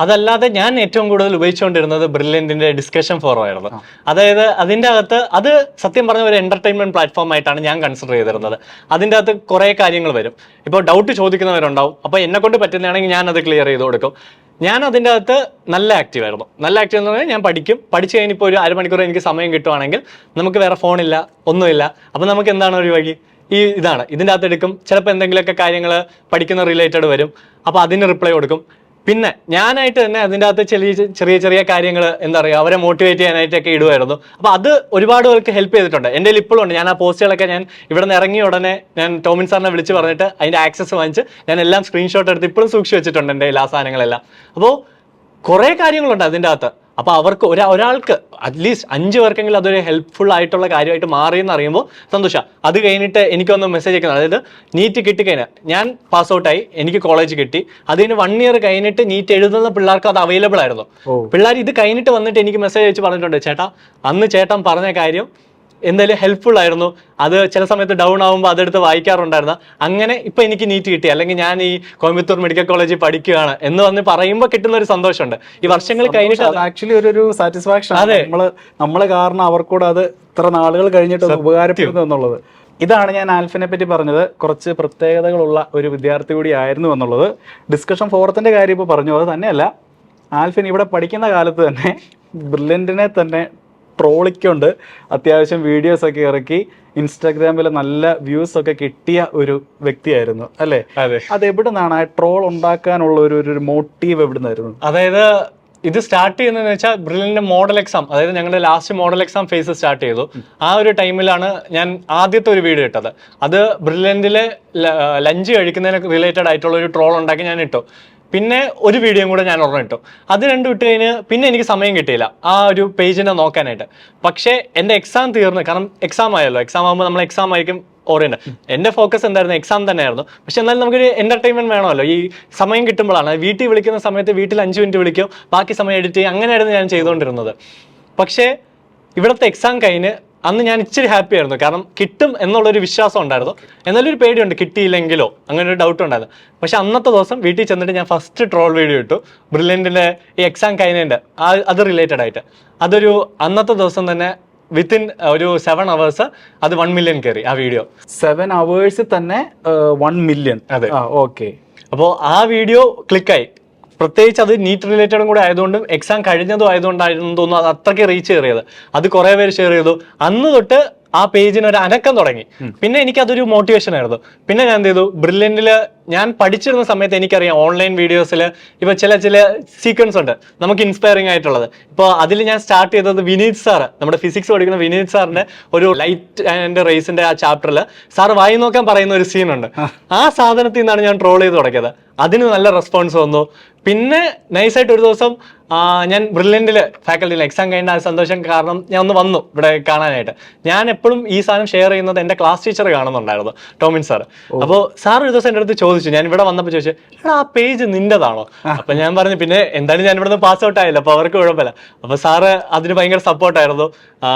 അതല്ലാതെ ഞാൻ ഏറ്റവും കൂടുതൽ ഉപയോഗിച്ചുകൊണ്ടിരുന്നത് ബ്രില്യൻറ്റിന്റെ ഡിസ്കഷൻ ഫോറം ആയിരുന്നു. അതായത് അതിൻ്റെ അകത്ത് അത് സത്യം പറഞ്ഞ ഒരു എന്റർടൈൻമെന്റ് പ്ലാറ്റ്ഫോം ആയിട്ടാണ് ഞാൻ കൺസിഡർ ചെയ്തിരുന്നത്. അതിൻ്റെ അകത്ത് കുറേ കാര്യങ്ങൾ വരും. ഇപ്പോൾ ഡൗട്ട് ചോദിക്കുന്നവരുണ്ടാവും. അപ്പോൾ എന്നെ കൊണ്ട് പറ്റുന്നതാണെങ്കിൽ ഞാൻ അത് ക്ലിയർ ചെയ്ത് കൊടുക്കും. ഞാൻ അതിൻ്റെ അകത്ത് നല്ല ആക്റ്റീവ് ആയിരുന്നു. നല്ല ആക്റ്റീവ് എന്ന് പറഞ്ഞാൽ ഞാൻ പഠിച്ചു കഴിഞ്ഞിപ്പോൾ ഒരു അരമണിക്കൂർ എനിക്ക് സമയം കിട്ടുവാണെങ്കിൽ നമുക്ക് വേറെ ഫോണില്ല, ഒന്നുമില്ല. അപ്പം നമുക്ക് എന്താണ് ഒരു വഴി? ഇതിൻ്റെ അകത്ത് എടുക്കും. ചിലപ്പോൾ എന്തെങ്കിലുമൊക്കെ കാര്യങ്ങൾ പഠിക്കുന്ന റിലേറ്റഡ് വരും. അപ്പോൾ അതിന് റിപ്ലൈ കൊടുക്കും. പിന്നെ ഞാനായിട്ട് തന്നെ അതിൻ്റെ അകത്ത് ചെറിയ കാര്യങ്ങൾ എന്താ പറയുക, അവരെ മോട്ടിവേറ്റ് ചെയ്യാനായിട്ടൊക്കെ ഇടുമായിരുന്നു. അപ്പോൾ അത് ഒരുപാട് പേർക്ക് ഹെൽപ്പ് ചെയ്തിട്ടുണ്ട്. എൻ്റെ കയ്യിൽ ഇപ്പോഴും ഉണ്ട്. ഞാൻ ആ പോസ്റ്റുകളൊക്കെ ഞാൻ ഇവിടെ നിന്ന് ഇറങ്ങിയ ഉടനെ ഞാൻ ടോമിൻ സാറിനെ വിളിച്ച് പറഞ്ഞിട്ട് അതിൻ്റെ ആക്സസ് വാങ്ങിച്ച് ഞാൻ എല്ലാം സ്ക്രീൻഷോട്ട് എടുത്ത് ഇപ്പോഴും സൂക്ഷിച്ച് വെച്ചിട്ടുണ്ട് എൻ്റെ എല്ലാ സാധനങ്ങളെല്ലാം. അപ്പോൾ കുറേ കാര്യങ്ങളുണ്ട് അതിൻ്റെ അകത്ത്. അപ്പോൾ അവർക്ക് ഒരാൾക്ക് അറ്റ്ലീസ്റ്റ് 5 പേർക്കെങ്കിലും അതൊരു ഹെൽപ്ഫുൾ ആയിട്ടുള്ള കാര്യമായിട്ട് മാറിയെന്ന് അറിയുമ്പോൾ സന്തോഷമാണ്. അത് കഴിഞ്ഞിട്ട് എനിക്കൊന്ന് മെസ്സേജ് അയക്കുന്നത്, അതായത് നീറ്റ് കിട്ടിക്കഴിഞ്ഞാൽ ഞാൻ പാസ് ഔട്ടായി, എനിക്ക് കോളേജ് കിട്ടി, അതിന് 1 ഇയർ കഴിഞ്ഞിട്ട് നീറ്റ് എഴുതുന്ന പിള്ളേർക്ക് അത് അവൈലബിൾ ആയിരുന്നു. പിള്ളേർ ഇത് കഴിഞ്ഞിട്ട് വന്നിട്ട് എനിക്ക് മെസ്സേജ് അയച്ച് പറഞ്ഞിട്ടുണ്ട്, ചേട്ടാ അന്ന് ചേട്ടൻ പറഞ്ഞ കാര്യം എന്തായാലും ഹെൽപ്ഫുൾ ആയിരുന്നു, അത് ചില സമയത്ത് ഡൗൺ ആകുമ്പോൾ അതെടുത്ത് വായിക്കാറുണ്ടായിരുന്നു, അങ്ങനെ ഇപ്പൊ എനിക്ക് നീറ്റ് കിട്ടി, അല്ലെങ്കിൽ ഞാൻ ഈ കോയമ്പത്തൂർ മെഡിക്കൽ കോളേജിൽ പഠിക്കുകയാണ് എന്ന് വന്ന് പറയുമ്പോൾ കിട്ടുന്ന ഒരു സന്തോഷമുണ്ട്. ഈ വർഷങ്ങൾ കഴിഞ്ഞിട്ട് ആക്ച്വലി ഒരു സാറ്റിസ്ഫാക്ഷൻ. നമ്മള് കാരണം അവർക്കൂടെ അത് ഇത്ര നാളുകൾ കഴിഞ്ഞിട്ട് ഉപകാരപ്പെടുന്നു എന്നുള്ളത്. ഇതാണ് ഞാൻ ആൽഫിനെ പറ്റി പറഞ്ഞത്, കുറച്ച് പ്രത്യേകതകളുള്ള ഒരു വിദ്യാർത്ഥി കൂടി ആയിരുന്നു എന്നുള്ളത്. ഡിസ്കഷൻ ഫോറത്തിന്റെ കാര്യം ഇപ്പോൾ പറഞ്ഞു. അത് തന്നെയല്ല, ആൽഫിൻ ഇവിടെ പഠിക്കുന്ന കാലത്ത് തന്നെ ബ്രില്യൻറ്റിനെ തന്നെ ട്രോളിക്കൊണ്ട് അത്യാവശ്യം വീഡിയോസൊക്കെ ഇറക്കി ഇൻസ്റ്റാഗ്രാമിൽ നല്ല വ്യൂസ് ഒക്കെ കിട്ടിയ ഒരു വ്യക്തിയായിരുന്നു അല്ലേ? അത് എവിടെ നിന്നാണ് ആ ട്രോൾ ഉണ്ടാക്കാനുള്ള ഒരു മോട്ടീവ് എവിടെ നിന്നായിരുന്നു? അതായത് ഇത് സ്റ്റാർട്ട് ചെയ്യുന്നതെന്ന് വെച്ചാൽ ബ്രില്യൻറ്റിന്റെ മോഡൽ എക്സാം, അതായത് ഞങ്ങളുടെ last model exam phase start ചെയ്തു. ആ ഒരു ടൈമിലാണ് ഞാൻ ആദ്യത്തെ ഒരു വീഡിയോ ഇട്ടത്. അത് ബ്രില്യൻറ്റിലെ ലഞ്ച് കഴിക്കുന്നതിന് റിലേറ്റഡ് ആയിട്ടുള്ള ഒരു ട്രോൾ ഉണ്ടാക്കി ഞാൻ ഇട്ടു. പിന്നെ ഒരു വീഡിയോയും കൂടെ ഞാൻ ഒരെണ്ണം ഇട്ടു. അത് രണ്ടും ഇട്ട് കഴിഞ്ഞ് പിന്നെ എനിക്ക് സമയം കിട്ടിയില്ല ആ ഒരു പേജിനെ നോക്കാനായിട്ട്. പക്ഷേ എൻ്റെ എക്സാം തീർന്ന്, കാരണം എക്സാം ആയല്ലോ, എക്സാം ആകുമ്പോൾ നമ്മൾ എക്സാം ആയിരിക്കും ഓറിയന്റ്. എൻ്റെ ഫോക്കസ് എന്തായിരുന്നു? എക്സാം തന്നെയായിരുന്നു. പക്ഷെ എന്നാലും നമുക്കൊരു എന്റർടൈൻമെന്റ് വേണമല്ലോ. ഈ സമയം കിട്ടുമ്പോഴാണ്, വീട്ടിൽ വിളിക്കുന്ന സമയത്ത് വീട്ടിൽ 5 മിനിറ്റ് വിളിക്കും, ബാക്കി സമയം എഡിറ്റ് ചെയ്യും, അങ്ങനെയായിരുന്നു ഞാൻ ചെയ്തുകൊണ്ടിരുന്നത്. പക്ഷേ ഇവിടുത്തെ എക്സാം കഴിഞ്ഞ് അന്ന് ഞാൻ ഇച്ചിരി ഹാപ്പി ആയിരുന്നു, കാരണം കിട്ടും എന്നുള്ളൊരു വിശ്വാസം ഉണ്ടായിരുന്നു. എന്നാലും ഒരു പേടിയുണ്ട്, കിട്ടിയില്ലെങ്കിലോ അങ്ങനെ ഒരു ഡൗട്ട് ഉണ്ടായിരുന്നു. പക്ഷെ അന്നത്തെ ദിവസം വീട്ടിൽ ചെന്നിട്ട് ഞാൻ ഫസ്റ്റ് ട്രോൾ വീഡിയോ ഇട്ടു, ബ്രില്യൻറ്റിന്റെ ഈ എക്സാം കഴിഞ്ഞതിൻ്റെ അത് റിലേറ്റഡ് ആയിട്ട്. അതൊരു അന്നത്തെ ദിവസം തന്നെ വിത്തിൻ ഒരു 7 hours അത് 1 million കയറി ആ വീഡിയോ. 7 hours തന്നെ 1 million. അതെ, ഓക്കെ. അപ്പോൾ ആ വീഡിയോ ക്ലിക്കായി. പ്രത്യേകിച്ച് അത് നീറ്റ് റിലേറ്റഡും കൂടെ ആയതുകൊണ്ടും എക്സാം കഴിഞ്ഞതും ആയതുകൊണ്ടായിരുന്നു തോന്നുന്നു അത് അത്രയ്ക്ക് റീച്ച് കയറിയത്. അത് കുറെ പേര് ഷെയർ ചെയ്തു. അന്ന് തൊട്ട് ആ പേജിന് ഒരു അനക്കം തുടങ്ങി. പിന്നെ എനിക്ക് അതൊരു മോട്ടിവേഷൻ ആയിരുന്നു. പിന്നെ ഞാൻ എന്ത് ചെയ്തു, ബ്രില്യൻറ്റില് ഞാൻ പഠിച്ചിരുന്ന സമയത്ത് എനിക്കറിയാം ഓൺലൈൻ വീഡിയോസിൽ ഇപ്പൊ ചില സീക്വൻസ് ഉണ്ട് നമുക്ക് ഇൻസ്പയറിംഗ് ആയിട്ടുള്ളത്. ഇപ്പോൾ അതിൽ ഞാൻ സ്റ്റാർട്ട് ചെയ്തത് വിനീത് സാറ്, നമ്മുടെ ഫിസിക്സ് പഠിക്കുന്ന വിനീത് സാറിന്റെ ഒരു ലൈറ്റ് ആൻഡ് റേസിന്റെ ആ ചാപ്റ്ററിൽ സാറ് വായി നോക്കാൻ പറയുന്ന ഒരു സീനുണ്ട്. ആ സാധനത്തിൽ നിന്നാണ് ഞാൻ ട്രോൾ ചെയ്ത് തുടങ്ങിയത്. അതിന് നല്ല റെസ്പോൺസ് വന്നു. പിന്നെ നൈസായിട്ട് ഒരു ദിവസം ഞാൻ ബ്രില്യൻറ്റില് ഫാക്കൽറ്റിയിൽ എക്സാം കഴിഞ്ഞ ആ സന്തോഷം കാരണം ഞാൻ ഒന്ന് വന്നു ഇവിടെ കാണാനായിട്ട്. ഞാൻ എപ്പോഴും ഈ സാധനം ഷെയർ ചെയ്യുന്നത് എൻ്റെ ക്ലാസ് ടീച്ചർ കാണുന്നുണ്ടായിരുന്നു, ടോമിൻ സാർ. അപ്പോൾ സാർ ഒരു ദിവസം എൻ്റെ അടുത്ത് ചോദിച്ചു, ഞാൻ ഇവിടെ വന്നപ്പോൾ ചോദിച്ചു, എടാ ആ പേജ് നിന്റെതാണോ? അപ്പൊ ഞാൻ പറഞ്ഞു, പിന്നെ എന്തായാലും ഞാൻ ഇവിടുന്ന് പാസ് ഔട്ട് ആയില്ല, അപ്പൊ അവർക്ക് കുഴപ്പമില്ല. അപ്പൊ സാറ് അതിന് ഭയങ്കര സപ്പോർട്ടായിരുന്നു.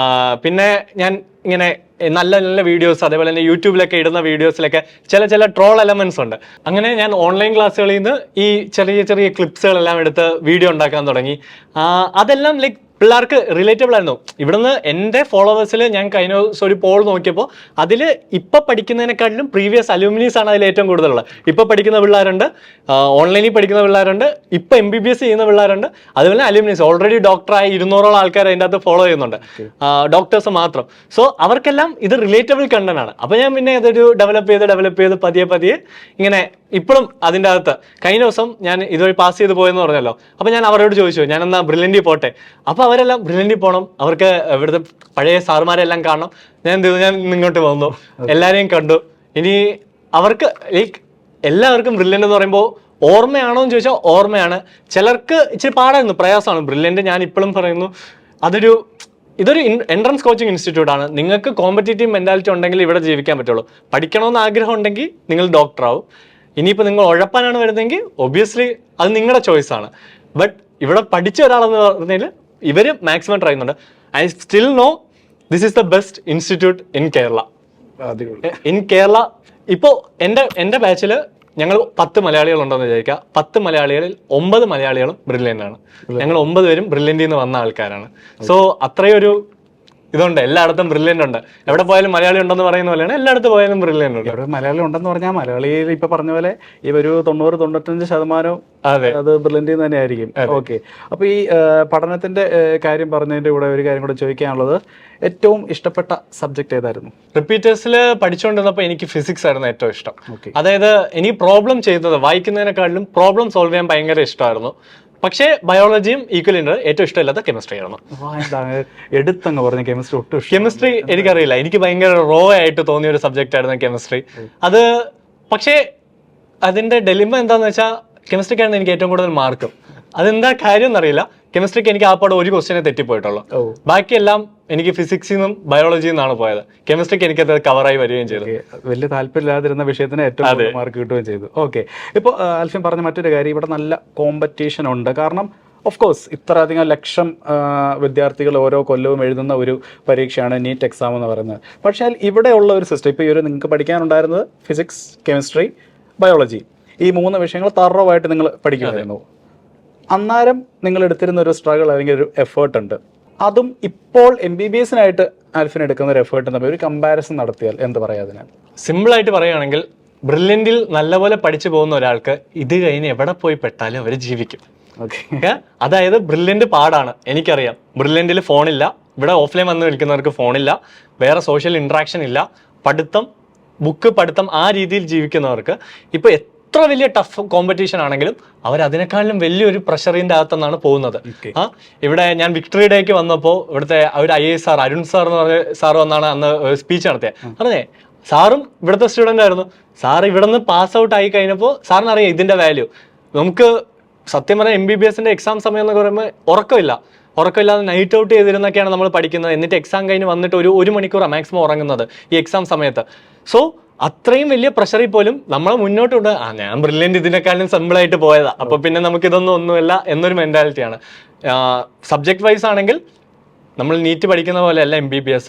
പിന്നെ ഞാൻ ഇങ്ങനെ നല്ല നല്ല വീഡിയോസ്, അതേപോലെ തന്നെ യൂട്യൂബിലൊക്കെ ഇടുന്ന വീഡിയോസിലൊക്കെ ചില ട്രോൾ എലമെന്റ്സ് ഉണ്ട്. അങ്ങനെ ഞാൻ ഓൺലൈൻ ക്ലാസ്സുകളിൽ നിന്ന് ഈ ചെറിയ ക്ലിപ്സുകളെല്ലാം എടുത്ത് വീഡിയോ ഉണ്ടാക്കാൻ തുടങ്ങി. അതെല്ലാം ലൈക്ക് പിള്ളേർക്ക് റിലേറ്റബിൾ ആയിരുന്നു. ഇവിടുന്ന് എൻ്റെ ഫോളോവേഴ്സിൽ ഞാൻ കഴിഞ്ഞ ദിവസം ഒരു പോൾ നോക്കിയപ്പോൾ അതിൽ ഇപ്പം പഠിക്കുന്നതിനെക്കാട്ടിലും പ്രീവിയസ് അലൂമിനീസ് ആണ് അതിൽ ഏറ്റവും കൂടുതലുള്ളത്. ഇപ്പം പഠിക്കുന്ന പിള്ളേരുണ്ട്, ഓൺലൈനിൽ പഠിക്കുന്ന പിള്ളേരുണ്ട്, ഇപ്പം MBBS ചെയ്യുന്ന പിള്ളേരുണ്ട്, അതുപോലെ അലൂമിനീസ് ഓൾറെഡി ഡോക്ടറായി 200ഓളം ആൾക്കാർ അതിൻ്റെ അകത്ത് ഫോളോ ചെയ്യുന്നുണ്ട്, ഡോക്ടേഴ്സ് മാത്രം. സോ അവർക്കെല്ലാം ഇത് റിലേറ്റബിൾ കണ്ടന്റ് ആണ്. അപ്പോൾ ഞാൻ പിന്നെ ഇതൊരു ഡെവലപ്പ് ചെയ്ത് പതിയെ ഇങ്ങനെ ഇപ്പോഴും അതിൻ്റെ അകത്ത്. കഴിഞ്ഞ ദിവസം ഞാൻ ഇതുവഴി പാസ് ചെയ്ത് പോയെന്ന് പറഞ്ഞല്ലോ, അപ്പോൾ ഞാൻ അവരോട് ചോദിച്ചു ഞാൻ എന്നാ ബ്രില്യൻറ്റിൽ പോട്ടെ. അപ്പോൾ അവരെല്ലാം ബ്രില്യൻറ്റിൽ പോകണം, അവർക്ക് ഇവിടുത്തെ പഴയ സാറുമാരെല്ലാം കാണണം. ഞാൻ എന്ത് ചെയ്തു, ഞാൻ ഇങ്ങോട്ട് വന്നു, എല്ലാവരെയും കണ്ടു. ഇനി അവർക്ക് ലൈക്ക് എല്ലാവർക്കും ബ്രില്യൻറ്റ് എന്ന് പറയുമ്പോൾ ഓർമ്മയാണോ എന്ന് ചോദിച്ചാൽ ഓർമ്മയാണ്. ചിലർക്ക് ഇച്ചിരി പാടായിരുന്നു, പ്രയാസമാണ്. ബ്രില്യൻറ്റ് ഞാൻ ഇപ്പോഴും പറയുന്നു ഇതൊരു എൻട്രൻസ് കോച്ചിങ് ഇൻസ്റ്റിറ്റ്യൂട്ട് ആണ്. നിങ്ങൾക്ക് കോമ്പറ്റേറ്റീവ് മെന്റാലിറ്റി ഉണ്ടെങ്കിൽ ഇവിടെ ജീവിക്കാൻ പറ്റുള്ളൂ. പഠിക്കണമെന്ന് ആഗ്രഹം ഉണ്ടെങ്കിൽ നിങ്ങൾ ഡോക്ടറാവും. ഇനിയിപ്പോൾ നിങ്ങൾ ഉഴപ്പാനാണ് വരുന്നതെങ്കിൽ ഒബ്വിയസ്ലി അത് നിങ്ങളുടെ ചോയ്സാണ്. ബട്ട് ഇവിടെ പഠിച്ച ഒരാളെന്ന് പറഞ്ഞാൽ ഇവർ മാക്സിമം ട്രൈ ചെയ്യുന്നുണ്ട്. I still know this is the best institute in Kerala. ഇപ്പോൾ എൻ്റെ ബാച്ചിൽ ഞങ്ങൾ 10 മലയാളികളുണ്ടെന്ന് വിചാരിക്കുക. 10 മലയാളികളിൽ 9 മലയാളികളും ബ്രില്യൻ്റ് ആണ്. ഞങ്ങൾ 9 പേരും ബ്രില്യൻറ്റിൽ നിന്ന് വന്ന ആൾക്കാരാണ്. സോ അത്രയൊരു ഇതുണ്ട്, എല്ലായിടത്തും ബ്രില്യൻ്റ് ഉണ്ട്. എവിടെ പോയാലും മലയാളി ഉണ്ടെന്ന് പറയുന്ന പോലെയാണ് എല്ലായിടത്തും പോയാലും ബ്രില്യൻ്റ് ഉണ്ട്. എവിടെ മലയാളി ഉണ്ടെന്ന് പറഞ്ഞാൽ മലയാളിയിൽ ഇപ്പൊ പറഞ്ഞ പോലെ ഈ ഒരു 90-95% അത് ബ്രില്യൻറ്റിൽ തന്നെ ആയിരിക്കും. ഓക്കെ. അപ്പൊ ഈ പഠനത്തിന്റെ കാര്യം പറഞ്ഞതിന്റെ കൂടെ ഒരു കാര്യം കൂടെ ചോദിക്കാനുള്ളത്, ഏറ്റവും ഇഷ്ടപ്പെട്ട സബ്ജക്ട് ഏതായിരുന്നു? റിപ്പീറ്റേഴ്സിൽ പഠിച്ചുകൊണ്ടിരുന്നപ്പോൾ എനിക്ക് ഫിസിക്സ് ആയിരുന്നു ഏറ്റവും ഇഷ്ടം. അതായത് എനിക്ക് പ്രോബ്ലം ചെയ്യുന്നത് വായിക്കുന്നതിനെക്കാട്ടിലും പ്രോബ്ലം സോൾവ് ചെയ്യാൻ ഭയങ്കര ഇഷ്ടമായിരുന്നു. പക്ഷേ ബയോളജിയും ഈക്വലി ഉണ്ട്. ഏറ്റവും ഇഷ്ടമില്ലാത്ത കെമിസ്ട്രി ആയിരുന്നു. എടുത്തങ്ങ് പറഞ്ഞു കെമിസ്ട്രി ഒട്ടും. കെമിസ്ട്രി എനിക്കറിയില്ല, എനിക്ക് ഭയങ്കര റോ ആയിട്ട് തോന്നിയ ഒരു സബ്ജക്റ്റ് ആയിരുന്നു കെമിസ്ട്രി. അത് പക്ഷേ അതിന്റെ ഡെലിമ എന്താന്ന് വെച്ചാൽ കെമിസ്ട്രിക്കായിരുന്നു എനിക്ക് ഏറ്റവും കൂടുതൽ മാർക്കും. അതെന്താ കാര്യം എന്നറിയില്ല. കെമിസ്ട്രിക്ക് എനിക്ക് ആ പാടെ ഒരു ക്വസ്റ്റിനെ തെറ്റിപ്പോയിട്ടുള്ളൂ. ബാക്കിയെല്ലാം എനിക്ക് ഫിസിക്സിൽ നിന്നും ബയോളജിയിൽ നിന്നാണ് പോയത്. കെമിസ്ട്രിക്ക് എനിക്കത് കവറായി വരികയും ചെയ്തു. വലിയ താല്പര്യമില്ലാതിരുന്ന വിഷയത്തിന് ഏറ്റവും മാർക്ക് കിട്ടുകയും ചെയ്തു. ഓക്കെ, ഇപ്പോൾ ആൽഫിൻ പറഞ്ഞ മറ്റൊരു കാര്യം, ഇവിടെ നല്ല കോമ്പറ്റീഷൻ ഉണ്ട്. കാരണം ഓഫ് കോഴ്സ് ഇത്ര അധികം ലക്ഷം വിദ്യാർത്ഥികൾ ഓരോ കൊല്ലവും എഴുതുന്ന ഒരു പരീക്ഷയാണ് നീറ്റ് എക്സാം എന്ന് പറയുന്നത്. പക്ഷേ ഇവിടെയുള്ള ഒരു സിസ്റ്റം, ഇപ്പോൾ ഈ ഒരു നിങ്ങൾക്ക് പഠിക്കാനുണ്ടായിരുന്നത് ഫിസിക്സ്, കെമിസ്ട്രി, ബയോളജി, ഈ 3 വിഷയങ്ങൾ തറവായിട്ട് നിങ്ങൾ പഠിക്കുമായിരുന്നു. അന്നേരം നിങ്ങൾ എടുത്തിരുന്ന ഒരു സ്ട്രഗിൾ അല്ലെങ്കിൽ ഒരു എഫേർട്ട് ഉണ്ട്. അതും ഇപ്പോൾ MBBS-നായിട്ട് ആൽഫിൻ എടുക്കുന്ന ഒരു എഫേർട്ട് തമ്മിൽ ഒരു കമ്പാരിസൺ നടത്തിയാൽ എന്ത് പറയാം അതിന്? സിമ്പിളായിട്ട് പറയുകയാണെങ്കിൽ ബ്രില്യൻറ്റിൽ നല്ലപോലെ പഠിച്ചു പോകുന്ന ഒരാൾക്ക് ഇത് കഴിഞ്ഞ് എവിടെ പോയി പെട്ടാലും അവർ ജീവിക്കും. അതായത് ബ്രില്യൻറ്റ് പാടാണ്, എനിക്കറിയാം. ബ്രില്യൻറ്റിൽ ഫോണില്ല, ഇവിടെ ഓഫ്ലൈൻ വന്ന് നിൽക്കുന്നവർക്ക് ഫോണില്ല, വേറെ സോഷ്യൽ ഇൻട്രാക്ഷൻ ഇല്ല, പഠിത്തം, ബുക്ക് പഠിത്തം, ആ രീതിയിൽ ജീവിക്കുന്നവർക്ക് ഇപ്പോൾ എത്ര വലിയ ടഫ് കോമ്പറ്റീഷൻ ആണെങ്കിലും അവർ അതിനേക്കാളും വലിയൊരു പ്രഷറിൻ്റെ അകത്തുനിന്നാണ് പോകുന്നത്. ഇവിടെ ഞാൻ വിക്ടറി ഡേക്ക് വന്നപ്പോൾ ഇവിടുത്തെ ഒരു IAS സാർ, അരുൺ സാർ എന്ന് പറഞ്ഞ സാർ വന്നാണ് അന്ന് സ്പീച്ച് നടത്തിയത്. പറഞ്ഞേ, സാറും ഇവിടുത്തെ സ്റ്റുഡൻ്റ് ആയിരുന്നു. സാർ ഇവിടെ നിന്ന് പാസ് ഔട്ട് ആയി കഴിഞ്ഞപ്പോൾ സാറിന് അറിയാം ഇതിൻ്റെ വാല്യൂ. നമുക്ക് സത്യം പറഞ്ഞാൽ MBBS-ന്റെ എക്സാം സമയം എന്ന് പറയുമ്പോൾ ഉറക്കമില്ലാതെ നൈറ്റ് ഔട്ട് ചെയ്തിരുന്നൊക്കെയാണ് നമ്മൾ പഠിക്കുന്നത്. എന്നിട്ട് എക്സാം കഴിഞ്ഞ് വന്നിട്ട് ഒരു മണിക്കൂറാണ് മാക്സിമം ഉറങ്ങുന്നത് ഈ എക്സാം സമയത്ത്. സോ അത്രയും വലിയ പ്രഷറിൽ പോലും നമ്മളെ മുന്നോട്ടുണ്ട്. ഞാൻ ബ്രില്യൻറ്റ് ഇതിനേക്കാളും സിമ്പിളായിട്ട് പോയതാ, അപ്പൊ പിന്നെ നമുക്ക് ഇതൊന്നും ഒന്നുമില്ല എന്നൊരു മെന്റാലിറ്റിയാണ്. സബ്ജക്ട് വൈസ് ആണെങ്കിൽ നമ്മൾ നീറ്റ് പഠിക്കുന്ന പോലെ അല്ല MBBS.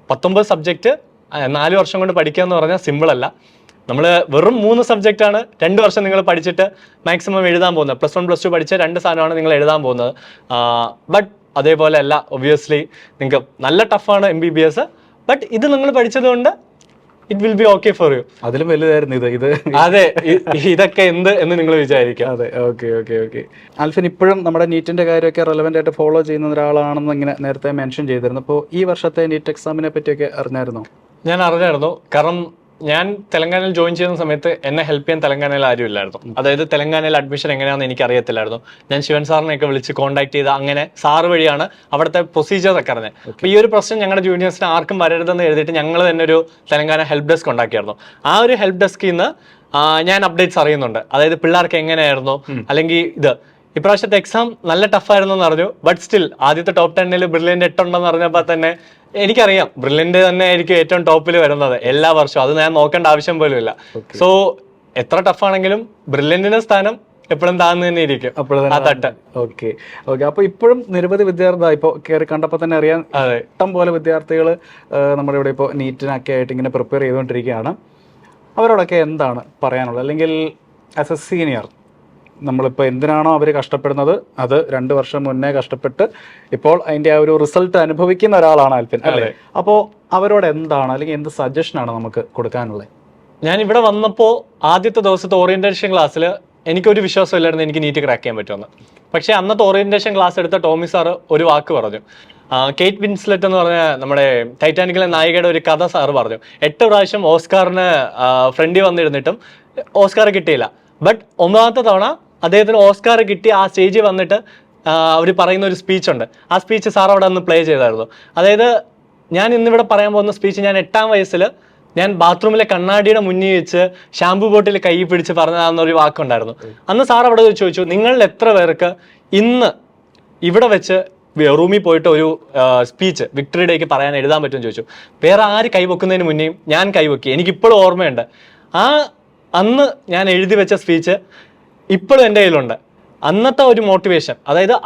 19 സബ്ജക്റ്റ് 4 വർഷം കൊണ്ട് പഠിക്കുക എന്ന് പറഞ്ഞാൽ സിമ്പിളല്ല. നമ്മൾ വെറും 3 സബ്ജക്റ്റാണ് 2 വർഷം നിങ്ങൾ പഠിച്ചിട്ട് മാക്സിമം എഴുതാൻ പോകുന്നത്. +1 +2 പഠിച്ച 2 സാധനമാണ് നിങ്ങൾ എഴുതാൻ പോകുന്നത്. ബട്ട് അതേപോലെ അല്ല, ഒബ്വിയസ്ലി നിങ്ങൾക്ക് നല്ല ടഫാണ് MBBS. ബട്ട് ഇത് നിങ്ങൾ പഠിച്ചത് കൊണ്ട് it will be okay for you. അതിലും വലുതായിരുന്നു ഇത്. അതെ, ഇതൊക്കെ എന്ത് എന്ന് നിങ്ങൾ വിചാരിക്കുക. അതെ, ഓക്കെ. ആൽഫിൻ ഇപ്പോഴും നമ്മുടെ നീറ്റിന്റെ കാര്യമൊക്കെ റെലവെന്റ് ആയിട്ട് ഫോളോ ചെയ്യുന്ന ഒരാളാണെന്ന് ഇങ്ങനെ നേരത്തെ മെൻഷൻ ചെയ്തിരുന്നു. അപ്പോൾ ഈ വർഷത്തെ നീറ്റ് എക്സാമിനെ പറ്റിയൊക്കെ അറിഞ്ഞായിരുന്നോ? ഞാൻ അറിഞ്ഞായിരുന്നു. കാരണം ഞാൻ തെലങ്കാനയിൽ ജോയിൻ ചെയ്യുന്ന സമയത്ത് എന്നെ ഹെൽപ്പ് ചെയ്യാൻ തെലങ്കാനയിൽ ആരും ഇല്ലായിരുന്നു. അതായത് തെലങ്കാനയിൽ അഡ്മിഷൻ എങ്ങനെയാണെന്ന് എനിക്ക് അറിയത്തില്ലായിരുന്നു. ഞാൻ ശിവൻ സാറിനെയൊക്കെ വിളിച്ച് കോൺടാക്ട് ചെയ്ത് അങ്ങനെ സാറ് വഴിയാണ് അവിടുത്തെ പ്രൊസീജിയർ ഒക്കെ അറിഞ്ഞത്. അപ്പോൾ ഈ ഒരു പ്രശ്നം ഞങ്ങളുടെ ജൂനിയേഴ്സിന് ആർക്കും വരരുതെന്ന് എഴുതിയിട്ട് ഞങ്ങൾ തന്നെ ഒരു തെലങ്കാന ഹെൽപ്പ് ഡെസ്ക് ഉണ്ടാക്കിയായിരുന്നു. ആ ഒരു ഹെൽപ്പ് ഡെസ്കിൽ നിന്ന് ഞാൻ അപ്ഡേറ്റ്സ് അറിയുന്നുണ്ട്. അതായത് പിള്ളേർക്ക് എങ്ങനെയായിരുന്നു, അല്ലെങ്കിൽ ഇപ്രാവശ്യത്തെ എക്സാം നല്ല ടഫായിരുന്നു എന്ന് അറിഞ്ഞു. ബട്ട് സ്റ്റിൽ ആദ്യത്തെ ടോപ്പ് 10-ൽ ബ്രില്യൻറ്റ് 8 ഉണ്ടെന്ന് അറിഞ്ഞപ്പോൾ തന്നെ എനിക്കറിയാം ബ്രില്യൻറ്റ് തന്നെ ആയിരിക്കും ഏറ്റവും ടോപ്പിൽ വരുന്നത് എല്ലാ വർഷവും. അത് ഞാൻ നോക്കേണ്ട ആവശ്യം പോലും ഇല്ല. സോ എത്ര ടഫാണെങ്കിലും ബ്രില്യൻറ്റിന്റെ സ്ഥാനം എപ്പോഴും താഴ്ന്നു തന്നെ ഇരിക്കും. ഓക്കെ. അപ്പൊ ഇപ്പോഴും നിരവധി വിദ്യാർത്ഥി ഇപ്പോൾ കയറി കണ്ടപ്പോൾ തന്നെ അറിയാൻ ഇഷ്ടം പോലെ വിദ്യാർത്ഥികൾ നമ്മുടെ ഇവിടെ ഇപ്പോൾ നീറ്റിനൊക്കെ ആയിട്ട് ഇങ്ങനെ പ്രിപ്പയർ ചെയ്തുകൊണ്ടിരിക്കുകയാണ്. അവരോടൊക്കെ എന്താണ് പറയാനുള്ളത്? അല്ലെങ്കിൽ ആസ് എ സീനിയർ നമ്മളിപ്പോൾ എന്തിനാണോ അവർ കഷ്ടപ്പെടുന്നത് അത് 2 വർഷം മുന്നേ കഷ്ടപ്പെട്ട് ഇപ്പോൾ അതിൻ്റെ ആ ഒരു റിസൾട്ട് അനുഭവിക്കുന്ന ഒരാളാണ് ആൽഫിൻ, അല്ലേ? അപ്പോൾ അവരോട് എന്താണ്, അല്ലെങ്കിൽ എന്ത് സജഷനാണ് നമുക്ക് കൊടുക്കാനുള്ളത്? ഞാൻ ഇവിടെ വന്നപ്പോൾ ആദ്യത്തെ ദിവസത്തെ ഓറിയന്റേഷൻ ക്ലാസ്സിൽ എനിക്കൊരു വിശ്വാസമില്ലായിരുന്നു എനിക്ക് നീറ്റ് ക്രാക്ക് ചെയ്യാൻ പറ്റുമെന്ന്. പക്ഷേ അന്നത്തെ ഓറിയന്റേഷൻ ക്ലാസ് എടുത്ത ടോമി സാറ് ഒരു വാക്ക് പറഞ്ഞു. കേറ്റ് വിൻസ്ലെറ്റ് എന്ന് പറഞ്ഞ നമ്മുടെ ടൈറ്റാനിക്കിലെ നായികയുടെ ഒരു കഥ സാറ് പറഞ്ഞു. 8 പ്രാവശ്യം ഓസ്കാറിന് ഫ്രണ്ടിൽ വന്നിരുന്നിട്ടും ഓസ്കാർ കിട്ടിയില്ല. ബട്ട് 9ാമത്തെ തവണ അദ്ദേഹത്തിന് ഓസ്കാർ കിട്ടി. ആ സ്റ്റേജിൽ വന്നിട്ട് അവർ പറയുന്ന ഒരു സ്പീച്ചുണ്ട്. ആ സ്പീച്ച് സാർ അവിടെ ഒന്ന് പ്ലേ ചെയ്തായിരുന്നു. അതായത് ഞാൻ ഇന്നിവിടെ പറയാൻ പോകുന്ന സ്പീച്ച് ഞാൻ 8ാം വയസ്സിൽ ഞാൻ ബാത്റൂമിലെ കണ്ണാടിയുടെ മുന്നിൽ വെച്ച് ഷാമ്പു ബോട്ടിൽ കൈ പിടിച്ച് പറഞ്ഞതാണെന്നൊരു വാക്കുണ്ടായിരുന്നു. അന്ന് സാർ അവിടെ ചോദിച്ചു, നിങ്ങളിൽ എത്ര പേർക്ക് ഇന്ന് ഇവിടെ വെച്ച് റൂമിൽ പോയിട്ട് ഒരു സ്പീച്ച് വിക്ടറി ഡേക്ക് പറയാൻ എഴുതാൻ പറ്റുമെന്ന് ചോദിച്ചു. വേറെ ആര് കൈവെക്കുന്നതിന് മുന്നേയും ഞാൻ കൈവെക്കി. എനിക്കിപ്പോഴും ഓർമ്മയുണ്ട്. അന്ന് ഞാൻ എഴുതി വെച്ച സ്പീച്ച് ഇപ്പോഴും എൻ്റെ കയ്യിലുണ്ട്. അന്നത്തെ ഒരു മോട്ടിവേഷൻ,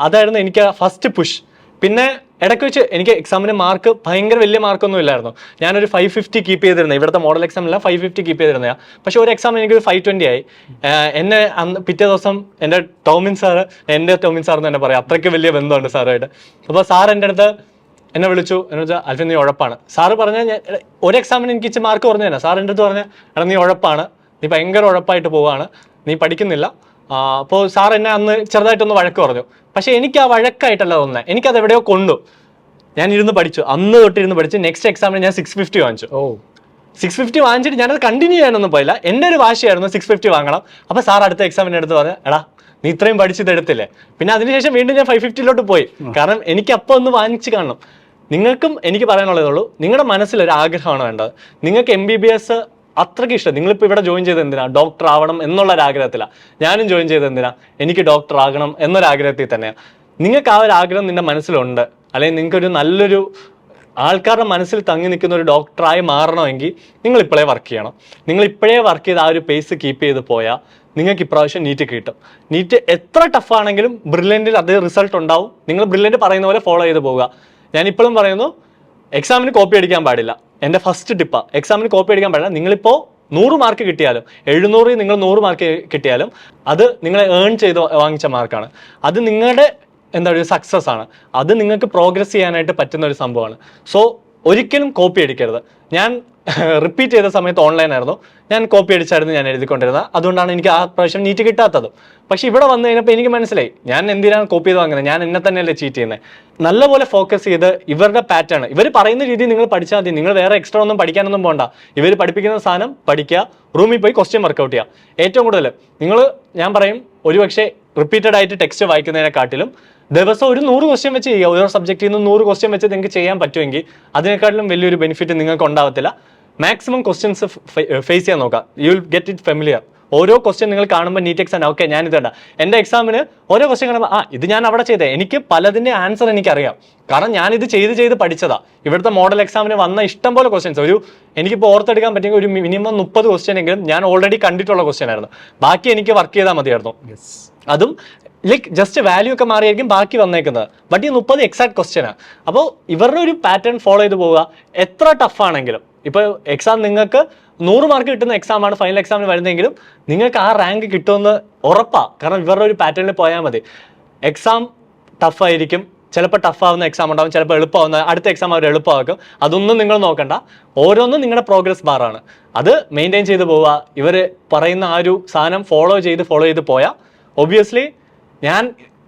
അതായിരുന്നു എനിക്ക് ഫസ്റ്റ് പുഷ്. പിന്നെ ഇടയ്ക്ക് വെച്ച് എനിക്ക് എക്സാമിന് മാർക്ക് ഭയങ്കര വലിയ മാർക്കൊന്നും ഇല്ലായിരുന്നു. ഞാനൊരു 550 കീപ്പ് ചെയ്തിരുന്നത്. ഇവിടുത്തെ മോഡൽ എക്സാമില്ല 550 കീപ്പ് ചെയ്തിരുന്നതാണ്. പക്ഷെ ഒരു എക്സാം എനിക്ക് 520 ആയി. എന്നെ അന്ന് പിറ്റേ ദിവസം എൻ്റെ ടോമിൻ സാർ എന്ന് തന്നെ പറയാം, അത്രയ്ക്ക് വലിയ ബന്ധമുണ്ട് സാറുമായിട്ട്. അപ്പോൾ സാർ എൻ്റെ അടുത്ത് എന്നെ വിളിച്ചു. എന്ന് വെച്ചാൽ ആൽഫിൻ നീ ഉഴപ്പാണ്. സാറ് പറഞ്ഞാൽ ഞാൻ ഒരു എക്സാമിന് എനിക്ക് ഇച്ചിരി മാർക്ക് കുറഞ്ഞു തന്നെ. സാർ എൻ്റെ അടുത്ത് പറഞ്ഞാൽ എടാ നീ ഉഴപ്പാണ്, നീ ഭയങ്കര ഉഴപ്പായിട്ട് പോവാണ്, നീ പഠിക്കുന്നില്ല. അപ്പോൾ സാർ എന്നെ അന്ന് ചെറുതായിട്ടൊന്ന് വഴക്ക് പറഞ്ഞു. പക്ഷെ എനിക്ക് ആ വഴക്കായിട്ടല്ല തോന്നുന്നത്, എനിക്കത് എവിടെയോ കൊണ്ടു. ഞാൻ ഇരുന്ന് പഠിച്ചു, അന്ന് തൊട്ടിരുന്ന് പഠിച്ചു. നെക്സ്റ്റ് എക്സാമിന് ഞാൻ 650 വാങ്ങിച്ചു. 650 വാങ്ങിച്ചിട്ട് ഞാനത് കണ്ടിന്യൂ ചെയ്യാനൊന്നും പോയില്ല. എൻ്റെ ഒരു വാശിയായിരുന്നു 650 വാങ്ങണം. അപ്പോൾ സാർ അടുത്ത എക്സാമിൻ്റെ അടുത്ത് പറഞ്ഞു, എടാ നീ ഇത്രയും പഠിച്ചത് എടുത്തില്ലേ. പിന്നെ അതിനുശേഷം വീണ്ടും ഞാൻ 550 പോയി. കാരണം എനിക്ക് അപ്പോൾ ഒന്ന് വാങ്ങിച്ച് കാണണം. നിങ്ങൾക്കും എനിക്ക് പറയാനുള്ളതുള്ളൂ, നിങ്ങളുടെ മനസ്സിലൊരു ആഗ്രഹമാണ് വേണ്ടത്. നിങ്ങൾക്ക് MBBS അത്രയ്ക്ക് ഇഷ്ടം. നിങ്ങളിപ്പോൾ ഇവിടെ ജോയിൻ ചെയ്ത് എന്തിനാ? ഡോക്ടർ ആവണം എന്നുള്ളൊരാഗ്രഹത്തിലാണ്. ഞാനും ജോയിൻ ചെയ്ത് എന്തിനാ? എനിക്ക് ഡോക്ടർ ആകണം എന്നൊരാഗ്രഹത്തിൽ തന്നെയാണ്. നിങ്ങൾക്ക് ആ ഒരു ആഗ്രഹം നിന്റെ മനസ്സിലുണ്ട്, അല്ലെങ്കിൽ നിങ്ങൾക്കൊരു നല്ലൊരു ആൾക്കാരുടെ മനസ്സിൽ തങ്ങി നിൽക്കുന്ന ഒരു ഡോക്ടറായി മാറണമെങ്കിൽ നിങ്ങൾ ഇപ്പോഴേ വർക്ക് ചെയ്യണം. നിങ്ങൾ ഇപ്പോഴേ വർക്ക് ചെയ്ത് ആ ഒരു പേസ് കീപ്പ് ചെയ്ത് പോയാൽ നിങ്ങൾക്ക് ഇപ്രാവശ്യം നീറ്റ് കിട്ടും. നീറ്റ് എത്ര ടഫാണെങ്കിലും ബ്രില്യൻറ്റിൽ അതേ റിസൾട്ട് ഉണ്ടാവും. നിങ്ങൾ ബ്രില്യൻറ്റ് പറയുന്ന പോലെ ഫോളോ ചെയ്ത് പോവുക. ഞാനിപ്പോഴും പറയുന്നു, എക്സാമിന് കോപ്പി അടിക്കാൻ പാടില്ല. എൻ്റെ ഫസ്റ്റ് ടിപ്പാണ്, എക്സാമിന് കോപ്പി അടിക്കാൻ പാടില്ല. നിങ്ങളിപ്പോൾ 100 മാർക്ക് കിട്ടിയാലും 700 നിങ്ങൾ 100 മാർക്ക് കിട്ടിയാലും അത് നിങ്ങൾ ഏൺ ചെയ്ത് വാങ്ങിച്ച മാർക്കാണ്. അത് നിങ്ങളുടെ എന്താ പറയുക സക്സസ് ആണ്. അത് നിങ്ങൾക്ക് പ്രോഗ്രസ് ചെയ്യാനായിട്ട് പറ്റുന്ന ഒരു സംഭവമാണ്. സോ ഒരിക്കലും കോപ്പി അടിക്കരുത്. ഞാൻ റിപ്പീറ്റ് ചെയ്ത സമയത്ത് ഓൺലൈൻ ആയിരുന്നു, ഞാൻ കോപ്പി അടിച്ചായിരുന്നു ഞാൻ എഴുതിക്കൊണ്ടിരുന്നത്. അതുകൊണ്ടാണ് എനിക്ക് ആ പ്രാവശ്യം നീറ്റ് കിട്ടാത്തത്. പക്ഷെ ഇവിടെ വന്നു കഴിഞ്ഞപ്പോൾ എനിക്ക് മനസ്സിലായി ഞാൻ എന്തിനാണ് കോപ്പി ചെയ്ത് വാങ്ങുന്നത്, ഞാൻ എന്നെ തന്നെയല്ലേ ചീറ്റ് ചെയ്യുന്നത്. നല്ലപോലെ ഫോക്കസ് ചെയ്ത് ഇവരുടെ പാറ്റേൺ ഇവർ പറയുന്ന രീതി നിങ്ങൾ പഠിച്ചാൽ മതി. നിങ്ങൾ വേറെ എക്സ്ട്രാ ഒന്നും പഠിക്കാനൊന്നും പോകണ്ട. ഇവർ പഠിപ്പിക്കുന്ന സാധനം പഠിക്കുക, റൂമിൽ പോയി ക്വസ്റ്റ്യൻ വർക്കൗട്ട് ചെയ്യുക. ഏറ്റവും കൂടുതൽ നിങ്ങൾ ഞാൻ പറയും ഒരുപക്ഷെ റിപ്പീറ്റഡ് ആയിട്ട് ടെക്സ്റ്റ് വായിക്കുന്നതിനെക്കാട്ടിലും ദിവസം ഒരു 100 ക്വസ്റ്റ്യൻ വെച്ച് ചെയ്യുക. ഓരോ സബ്ജക്റ്റിൽ നിന്ന് 100 ക്വസ്റ്റ്യൻ വെച്ച് നിങ്ങൾക്ക് ചെയ്യാൻ പറ്റുമെങ്കിൽ അതിനെക്കാട്ടിലും വലിയൊരു ബെനിഫിറ്റ് നിങ്ങൾക്ക് ഉണ്ടാവത്തില്ല. മാക്സിമം ക്വസ്റ്റ്യൻസ് ഫേസ് ചെയ്യാൻ നോക്കുക. You will get it familiar. ഓരോ ക്വസ്റ്റ്യൻ നിങ്ങൾ കാണുമ്പോൾ നീറ്റ് എക്സാം ഓക്കെ ഞാൻ ഇത് വേണ്ട, എൻ്റെ എക്സാമിന് ഓരോ ക്വസ്റ്റ്യൻ കാണുമ്പോൾ ഇത് ഞാൻ അവിടെ ചെയ്തേ, എനിക്ക് പലതിൻ്റെ ആൻസർ എനിക്കറിയാം. കാരണം ഞാനിത് ചെയ്ത് പഠിച്ചതാ. ഇവിടുത്തെ മോഡൽ എക്സാമിന് വന്ന ഇഷ്ടം പോലെ ക്വസ്റ്റ്യൻസ് എനിക്കിപ്പോൾ ഓർത്തെടുക്കാൻ പറ്റിയെങ്കിൽ ഒരു മിനിമം 30 ക്വസ്റ്റ്യൻ എങ്കിലും ഞാൻ ഓൾറെഡി കണ്ടിട്ടുള്ള ക്വസ്റ്റ്യൻ ആയിരുന്നു. ബാക്കി എനിക്ക് വർക്ക് ചെയ്താൽ മതിയായിരുന്നു. അതും ലൈക്ക് ജസ്റ്റ് വാല്യൂ ഒക്കെ മാറിയായിരിക്കും ബാക്കി വന്നേക്കുന്നത്. ബട്ട് ഈ 30 എക്സാക്ട് ക്വസ്റ്റ്യനാണ്. അപ്പോൾ ഇവരുടെ ഒരു പാറ്റേൺ ഫോളോ ചെയ്ത് പോവുക. എത്ര ടഫാണെങ്കിലും ഇപ്പോൾ എക്സാം നിങ്ങൾക്ക് 100 മാർക്ക് കിട്ടുന്ന എക്സാമാണ് ഫൈനൽ എക്സാമിന് വരുന്നതെങ്കിലും നിങ്ങൾക്ക് ആ റാങ്ക് കിട്ടുമെന്ന് ഉറപ്പാണ്. കാരണം ഇവരുടെ ഒരു പാറ്റേണിൽ പോയാൽ മതി. എക്സാം ടഫായിരിക്കും, ചിലപ്പോൾ ടഫാവുന്ന എക്സാം ഉണ്ടാവും, ചിലപ്പോൾ എളുപ്പമാവുന്ന അടുത്ത എക്സാം അവർ എളുപ്പമാക്കും. അതൊന്നും നിങ്ങൾ നോക്കണ്ട. ഓരോന്നും നിങ്ങളുടെ പ്രോഗ്രസ് ബാറാണ്. അത് മെയിൻറ്റെയിൻ ചെയ്ത് പോവുക. ഇവർ പറയുന്ന ആ ഒരു സാധനം ഫോളോ ചെയ്ത് പോയാൽ ഒബ്വിയസ്ലി ഞാൻ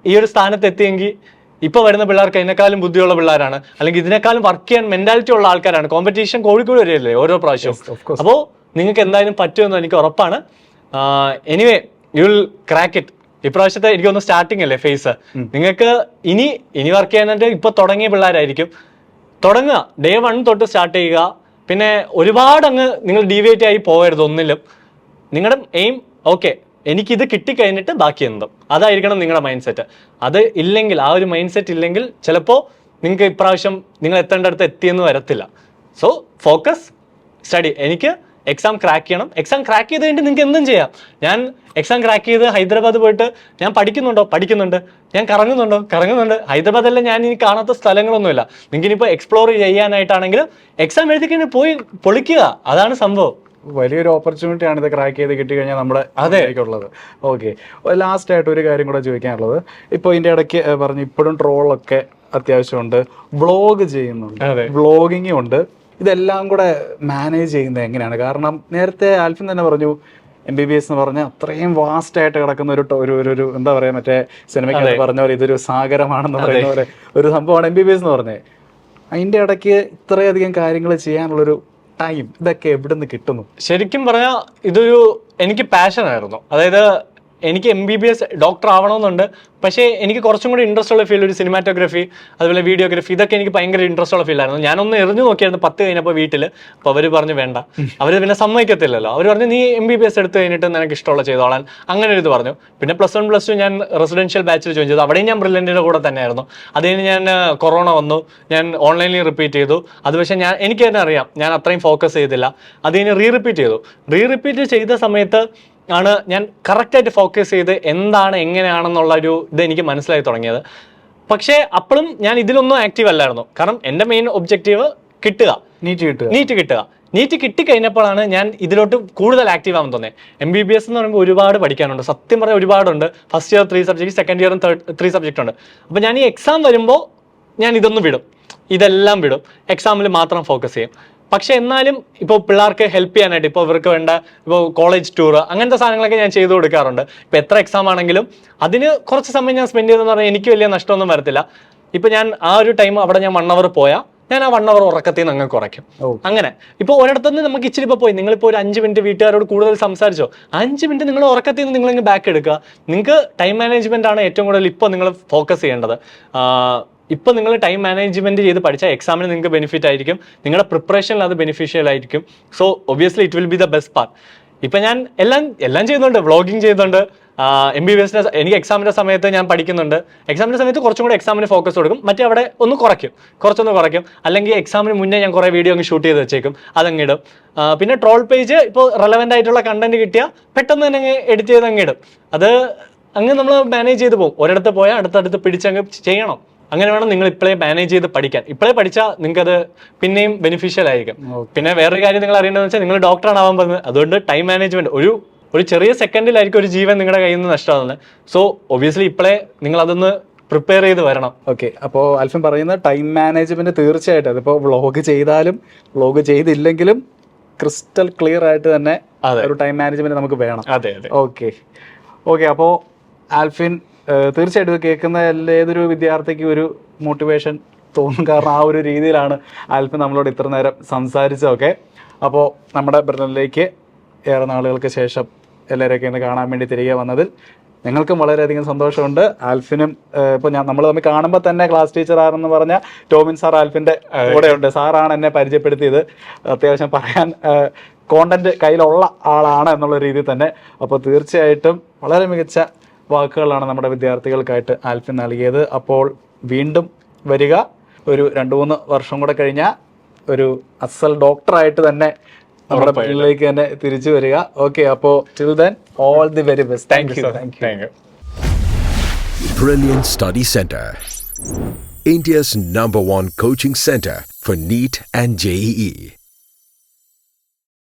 ഈ ഒരു സ്ഥാനത്ത് എത്തിയെങ്കിൽ ഇപ്പോൾ വരുന്ന പിള്ളേർക്ക് ഇതിനേക്കാളും ബുദ്ധിയുള്ള പിള്ളേരാണ്, അല്ലെങ്കിൽ ഇതിനേക്കാളും വർക്ക് ചെയ്യാൻ മെന്റാലിറ്റി ഉള്ള ആൾക്കാരാണ്. കോമ്പറ്റീഷൻ കോഴിക്കോട് വരെയല്ലേ ഓരോ പ്രാവശ്യവും. അപ്പോൾ നിങ്ങൾക്ക് എന്തായാലും പറ്റുമെന്ന് എനിക്ക് ഉറപ്പാണ്. Anyway you will crack it. ഇപ്രാവശ്യത്തെ എനിക്കൊന്ന് സ്റ്റാർട്ടിങ് അല്ലേ ഫേസ്. നിങ്ങൾക്ക് ഇനി വർക്ക് ചെയ്യാനായിട്ട് ഇപ്പോൾ തുടങ്ങിയ പിള്ളേരായിരിക്കും. തുടങ്ങുക, ഡേ 1 തൊട്ട് സ്റ്റാർട്ട് ചെയ്യുക. പിന്നെ ഒരുപാട് അങ്ങ് നിങ്ങൾ ഡീവിയേറ്റ് ആയി പോകരുത് ഒന്നിലും. നിങ്ങളുടെ എയിം ഓക്കെ എനിക്കിത് കിട്ടിക്കഴിഞ്ഞിട്ട് ബാക്കി എന്തും, അതായിരിക്കണം നിങ്ങളുടെ മൈൻഡ് സെറ്റ്. അത് ഇല്ലെങ്കിൽ, ആ ഒരു മൈൻഡ് സെറ്റ് ഇല്ലെങ്കിൽ ചിലപ്പോൾ നിങ്ങൾക്ക് ഇപ്രാവശ്യം നിങ്ങൾ എത്തേണ്ടടുത്ത് എത്തിയെന്ന് വരത്തില്ല. So focus, study. എനിക്ക് എക്സാം ക്രാക്ക് ചെയ്യണം. എക്സാം ക്രാക്ക് ചെയ്ത് കഴിഞ്ഞിട്ട് നിങ്ങൾക്ക് എന്തും ചെയ്യാം. ഞാൻ എക്സാം ക്രാക്ക് ചെയ്ത് ഹൈദരാബാദ് പോയിട്ട് ഞാൻ പഠിക്കുന്നുണ്ട്. ഞാൻ കറങ്ങുന്നുണ്ട്. ഹൈദരാബാദല്ല ഞാൻ ഇനി കാണാത്ത സ്ഥലങ്ങളൊന്നുമില്ല. നിങ്ങൾക്ക് ഇനിയിപ്പോൾ എക്സ്പ്ലോർ ചെയ്യാനായിട്ടാണെങ്കിലും എക്സാം എഴുതി കഴിഞ്ഞ് പോയി പൊളിക്കുക. അതാണ് സംഭവം. വലിയൊരു ഓപ്പർച്യൂണിറ്റി ആണ് ഇത് ക്രാക്ക് ചെയ്ത് കിട്ടിക്കഴിഞ്ഞാൽ നമ്മുടെ അതേക്കുള്ളത്. ഓക്കെ, ലാസ്റ്റ് ആയിട്ട് ഒരു കാര്യം കൂടെ ചോദിക്കാനുള്ളത്, ഇപ്പോൾ ഇതിൻ്റെ ഇടയ്ക്ക് പറഞ്ഞു ഇപ്പോഴും ട്രോളൊക്കെ അത്യാവശ്യമുണ്ട്, വ്ളോഗ് ചെയ്യുന്നുണ്ട്, വ്ളോഗിങ്ങും ഉണ്ട്. ഇതെല്ലാം കൂടെ മാനേജ് ചെയ്യുന്നത് എങ്ങനെയാണ്? കാരണം നേരത്തെ ആൽഫിൻ തന്നെ പറഞ്ഞു MBBS എന്ന് പറഞ്ഞാൽ അത്രയും വാസ്റ്റ് ആയിട്ട് കിടക്കുന്ന ഒരു എന്താ പറയുക, മറ്റേ സിനിമയ്ക്ക് പറഞ്ഞ പോലെ ഇതൊരു സാഗരമാണെന്ന് പറയുന്ന പോലെ ഒരു സംഭവമാണ് MBBS എന്ന് പറഞ്ഞത്. അതിൻ്റെ ഇടയ്ക്ക് ഇത്രയധികം കാര്യങ്ങൾ ചെയ്യാനുള്ളൊരു ടൈം ഇതൊക്കെ എവിടെ നിന്ന് കിട്ടുന്നു? ശരിക്കും പറഞ്ഞാൽ ഇതൊരു എനിക്ക് പാഷനായിരുന്നു. അതായത് എനിക്ക് MBBS ഡോക്ടർ ആവണമെന്നുണ്ട്, പക്ഷേ എനിക്ക് കുറച്ചും കൂടി ഇൻട്രസ്റ്റ് ഉള്ള ഫീൽഡ് ഒരു സിനിമാറ്റോഗ്രഫി, അതുപോലെ വീഡിയോഗ്രഫി, ഇതൊക്കെ എനിക്ക് ഭയങ്കര ഇൻട്രസ്റ്റ് ഉള്ള ഫീൽഡായിരുന്നു. ഞാനൊന്ന് എറിഞ്ഞു നോക്കിയായിരുന്നു 10 കഴിഞ്ഞപ്പോൾ വീട്ടിൽ. അപ്പോൾ അവർ പറഞ്ഞു വേണ്ട, അവർ പിന്നെ സമ്മതിക്കത്തില്ലല്ലോ. അവർ പറഞ്ഞു നീ MBBS എടുത്ത് കഴിഞ്ഞിട്ട് നിനക്ക് ഇഷ്ടമുള്ള ചെയ്തോളാൻ, അങ്ങനെ ഒരു ഇത് പറഞ്ഞു. പിന്നെ +1 +2 ഞാൻ റെസിഡൻഷ്യൽ ബാച്ചിൽ ജോയിൻ ചെയ്തു. അവിടെയും ഞാൻ ബ്രില്യൻറ്റിൻ്റെ കൂടെ തന്നെയായിരുന്നു. അത് കഴിഞ്ഞ് ഞാൻ കൊറോണ വന്നു, ഞാൻ ഓൺലൈനിൽ റിപ്പീറ്റ് ചെയ്തു. അത് പക്ഷേ എനിക്ക് തന്നെ അറിയാം ഞാൻ അത്രയും ഫോക്കസ് ചെയ്തില്ല. അത് കഴിഞ്ഞ് റീറിപ്പീറ്റ് ചെയ്ത സമയത്ത് ആണ് ഞാൻ കറക്റ്റായിട്ട് ഫോക്കസ് ചെയ്ത് എന്താണ് എങ്ങനെയാണെന്നുള്ള ഒരു ഇത് എനിക്ക് മനസ്സിലായി തുടങ്ങിയത്. പക്ഷേ അപ്പോഴും ഞാൻ ഇതിലൊന്നും ആക്റ്റീവ് അല്ലായിരുന്നു. കാരണം എൻ്റെ മെയിൻ ഒബ്ജക്റ്റീവ് നീറ്റ് കിട്ടുക. നീറ്റ് കിട്ടിക്കഴിഞ്ഞപ്പോഴാണ് ഞാൻ ഇതിലോട്ട് കൂടുതൽ ആക്റ്റീവ് ആവാൻ തോന്നിയത്. MBBS എന്ന് പറയുമ്പോൾ ഒരുപാട് പഠിക്കാനുണ്ട്, സത്യം പറഞ്ഞാൽ ഒരുപാടുണ്ട്. ഫസ്റ്റ് ഇയർ 3 സബ്ജക്റ്റ്, സെക്കൻഡ് ഇയറും 3 സബ്ജക്റ്റ് ഉണ്ട്. അപ്പോൾ ഞാൻ ഈ എക്സാം വരുമ്പോൾ ഞാൻ ഇതെല്ലാം വിടും, എക്സാമിൽ മാത്രം ഫോക്കസ് ചെയ്യും. പക്ഷെ എന്നാലും ഇപ്പോൾ പിള്ളേർക്ക് ഹെൽപ്പ് ചെയ്യാനായിട്ട് ഇപ്പോൾ ഇവർക്ക് വേണ്ട ഇപ്പോൾ കോളേജ് ടൂർ അങ്ങനത്തെ സാധനങ്ങളൊക്കെ ഞാൻ ചെയ്തു കൊടുക്കാറുണ്ട്. ഇപ്പോൾ എത്ര എക്സാം ആണെങ്കിലും അതിന് കുറച്ച് സമയം ഞാൻ സ്പെൻഡ് ചെയ്തെന്ന് പറഞ്ഞാൽ എനിക്ക് വലിയ നഷ്ടമൊന്നും വരത്തില്ല. ഇപ്പോൾ ഞാൻ ആ ഒരു ടൈം അവിടെ ഞാൻ 1 hour പോയാൽ ഞാൻ ആ 1 hour ഉറക്കത്തിൽ നിന്ന് അങ്ങ് കുറയ്ക്കും. അങ്ങനെ ഇപ്പോൾ ഒരിടത്തുനിന്ന് നമുക്ക് ഇച്ചിരി ഇപ്പോൾ പോയി നിങ്ങളിപ്പോൾ ഒരു 5 മിനിറ്റ് വീട്ടുകാരോട് കൂടുതൽ സംസാരിച്ചോ, 5 മിനിറ്റ് നിങ്ങൾ ഉറക്കത്തിൽ നിന്ന് നിങ്ങളിങ്ങ് ബാക്ക് എടുക്കുക. നിങ്ങൾക്ക് ടൈം മാനേജ്മെന്റ് ആണ് ഏറ്റവും കൂടുതൽ ഇപ്പോൾ നിങ്ങൾ ഫോക്കസ് ചെയ്യേണ്ടത്. ഇപ്പോൾ നിങ്ങൾ ടൈം മാനേജ്മെന്റ് ചെയ്ത് പഠിച്ചാൽ എക്സാമിന് നിങ്ങൾക്ക് ബെനിഫിറ്റ് ആയിരിക്കും, നിങ്ങളുടെ പ്രിപ്പറേഷനിൽ അത് ബെനിഫിഷ്യൽ ആയിരിക്കും. So obviously it will be the best part. ഇപ്പം ഞാൻ എല്ലാം ചെയ്യുന്നുണ്ട്, വ്ളോഗിങ് ചെയ്യുന്നുണ്ട്, MBBS എനിക്ക് എക്സാമിൻ്റെ സമയത്ത് ഞാൻ പഠിക്കുന്നുണ്ട്. എക്സാമിൻ്റെ സമയത്ത് കുറച്ചും കൂടെ എക്സാമിന് ഫോക്കസ് കൊടുക്കും, മറ്റേ അവിടെ കുറച്ചൊന്ന് കുറയ്ക്കും. അല്ലെങ്കിൽ എക്സാമിന് മുന്നേ ഞാൻ കുറേ വീഡിയോ അങ്ങ് ഷൂട്ട് ചെയ്ത് വെച്ചേക്കും, അതങ്ങിടും. പിന്നെ ട്രോൾ പേജ് ഇപ്പോൾ റെലവൻ്റ് ആയിട്ടുള്ള കണ്ടന്റ് കിട്ടിയാൽ പെട്ടെന്ന് തന്നെ അങ്ങ് എഡിറ്റ് ചെയ്ത് അങ്ങിടും. അത് അങ്ങ് നമ്മൾ മാനേജ് ചെയ്ത് പോകും. ഒരിടത്ത് പോയാൽ അടുത്തടുത്ത് പിടിച്ചങ്ങ് ചെയ്യണം. അങ്ങനെ വേണം നിങ്ങൾ ഇപ്പോഴേ മാനേജ് ചെയ്ത് പഠിക്കാൻ. ഇപ്പോഴേ പഠിച്ചാൽ നിങ്ങൾക്കത് പിന്നെയും ബെനിഫിഷ്യൽ ആയിരിക്കും. പിന്നെ വേറൊരു കാര്യം നിങ്ങൾ അറിയേണ്ടതെന്ന് വെച്ചാൽ നിങ്ങൾ ഡോക്ടറാണ് ആവാൻ പോകുന്നത്. അതുകൊണ്ട് ടൈം മാനേജ്മെന്റ് ഒരു ചെറിയ സെക്കൻഡിലായിരിക്കും ഒരു ജീവൻ നിങ്ങളുടെ കയ്യിൽ നിന്ന് നഷ്ടമാകുന്നത്. സോ ഒബ്വിയസ്ലി ഇപ്പോഴേ നിങ്ങൾ അതൊന്ന് പ്രിപ്പയർ ചെയ്ത് വരണം. ഓക്കെ, അപ്പോൾ ആൽഫിൻ പറയുന്ന ടൈം മാനേജ്മെന്റ് തീർച്ചയായിട്ടും അതിപ്പോൾ വ്ളോഗ് ചെയ്താലും വ്ളോഗ് ചെയ്തില്ലെങ്കിലും ക്രിസ്റ്റൽ ക്ലിയർ ആയിട്ട് തന്നെ ഒരു ടൈം മാനേജ്മെന്റ് നമുക്ക് വേണം. അതെ അതെ. ഓക്കെ അപ്പോൾ ആൽഫിൻ തീർച്ചയായിട്ടും ഇത് കേൾക്കുന്ന ഏതൊരു വിദ്യാർത്ഥിക്കും ഒരു മോട്ടിവേഷൻ തോന്നും. കാരണം ആ ഒരു രീതിയിലാണ് ആൽഫിൻ നമ്മളോട് ഇത്ര നേരം സംസാരിച്ചതൊക്കെ. അപ്പോൾ നമ്മുടെ ബ്രില്യൻറ്റിലേക്ക് ഏറെ നാളുകൾക്ക് ശേഷം എല്ലാവരെയൊക്കെ ഒന്ന് കാണാൻ വേണ്ടി തിരികെ വന്നതിൽ ഞങ്ങൾക്കും വളരെയധികം സന്തോഷമുണ്ട്. ആൽഫിനും ഇപ്പോൾ നമ്മൾ തമ്മിൽ കാണുമ്പോൾ തന്നെ ക്ലാസ് ടീച്ചർ ആണെന്ന് പറഞ്ഞ ടോമിൻ സാർ ആൽഫിൻ്റെ കൂടെയുണ്ട്. സാറാണ് എന്നെ പരിചയപ്പെടുത്തിയത്. അത്യാവശ്യം പറയാൻ കോണ്ടന്റ് കയ്യിലുള്ള ആളാണ് എന്നുള്ള രീതിയിൽ തന്നെ. അപ്പോൾ തീർച്ചയായിട്ടും വളരെ മികച്ച വാക്കുകളാണ് നമ്മുടെ വിദ്യാർത്ഥികൾക്കായിട്ട് ആൽഫിൻ നൽകിയത്. അപ്പോൾ വീണ്ടും വരിക, ഒരു 2-3 വർഷം കൂടെ കഴിഞ്ഞാൽ ഒരു അസൽ ഡോക്ടറായിട്ട് തന്നെ നമ്മുടെ പിള്ളേക്ക് തന്നെ തിരിച്ചു വരിക. ഓക്കെ, അപ്പോൾ till then all the very best. Thank you. Brilliant Study Center, India's #1 coaching center for NEET and JEE.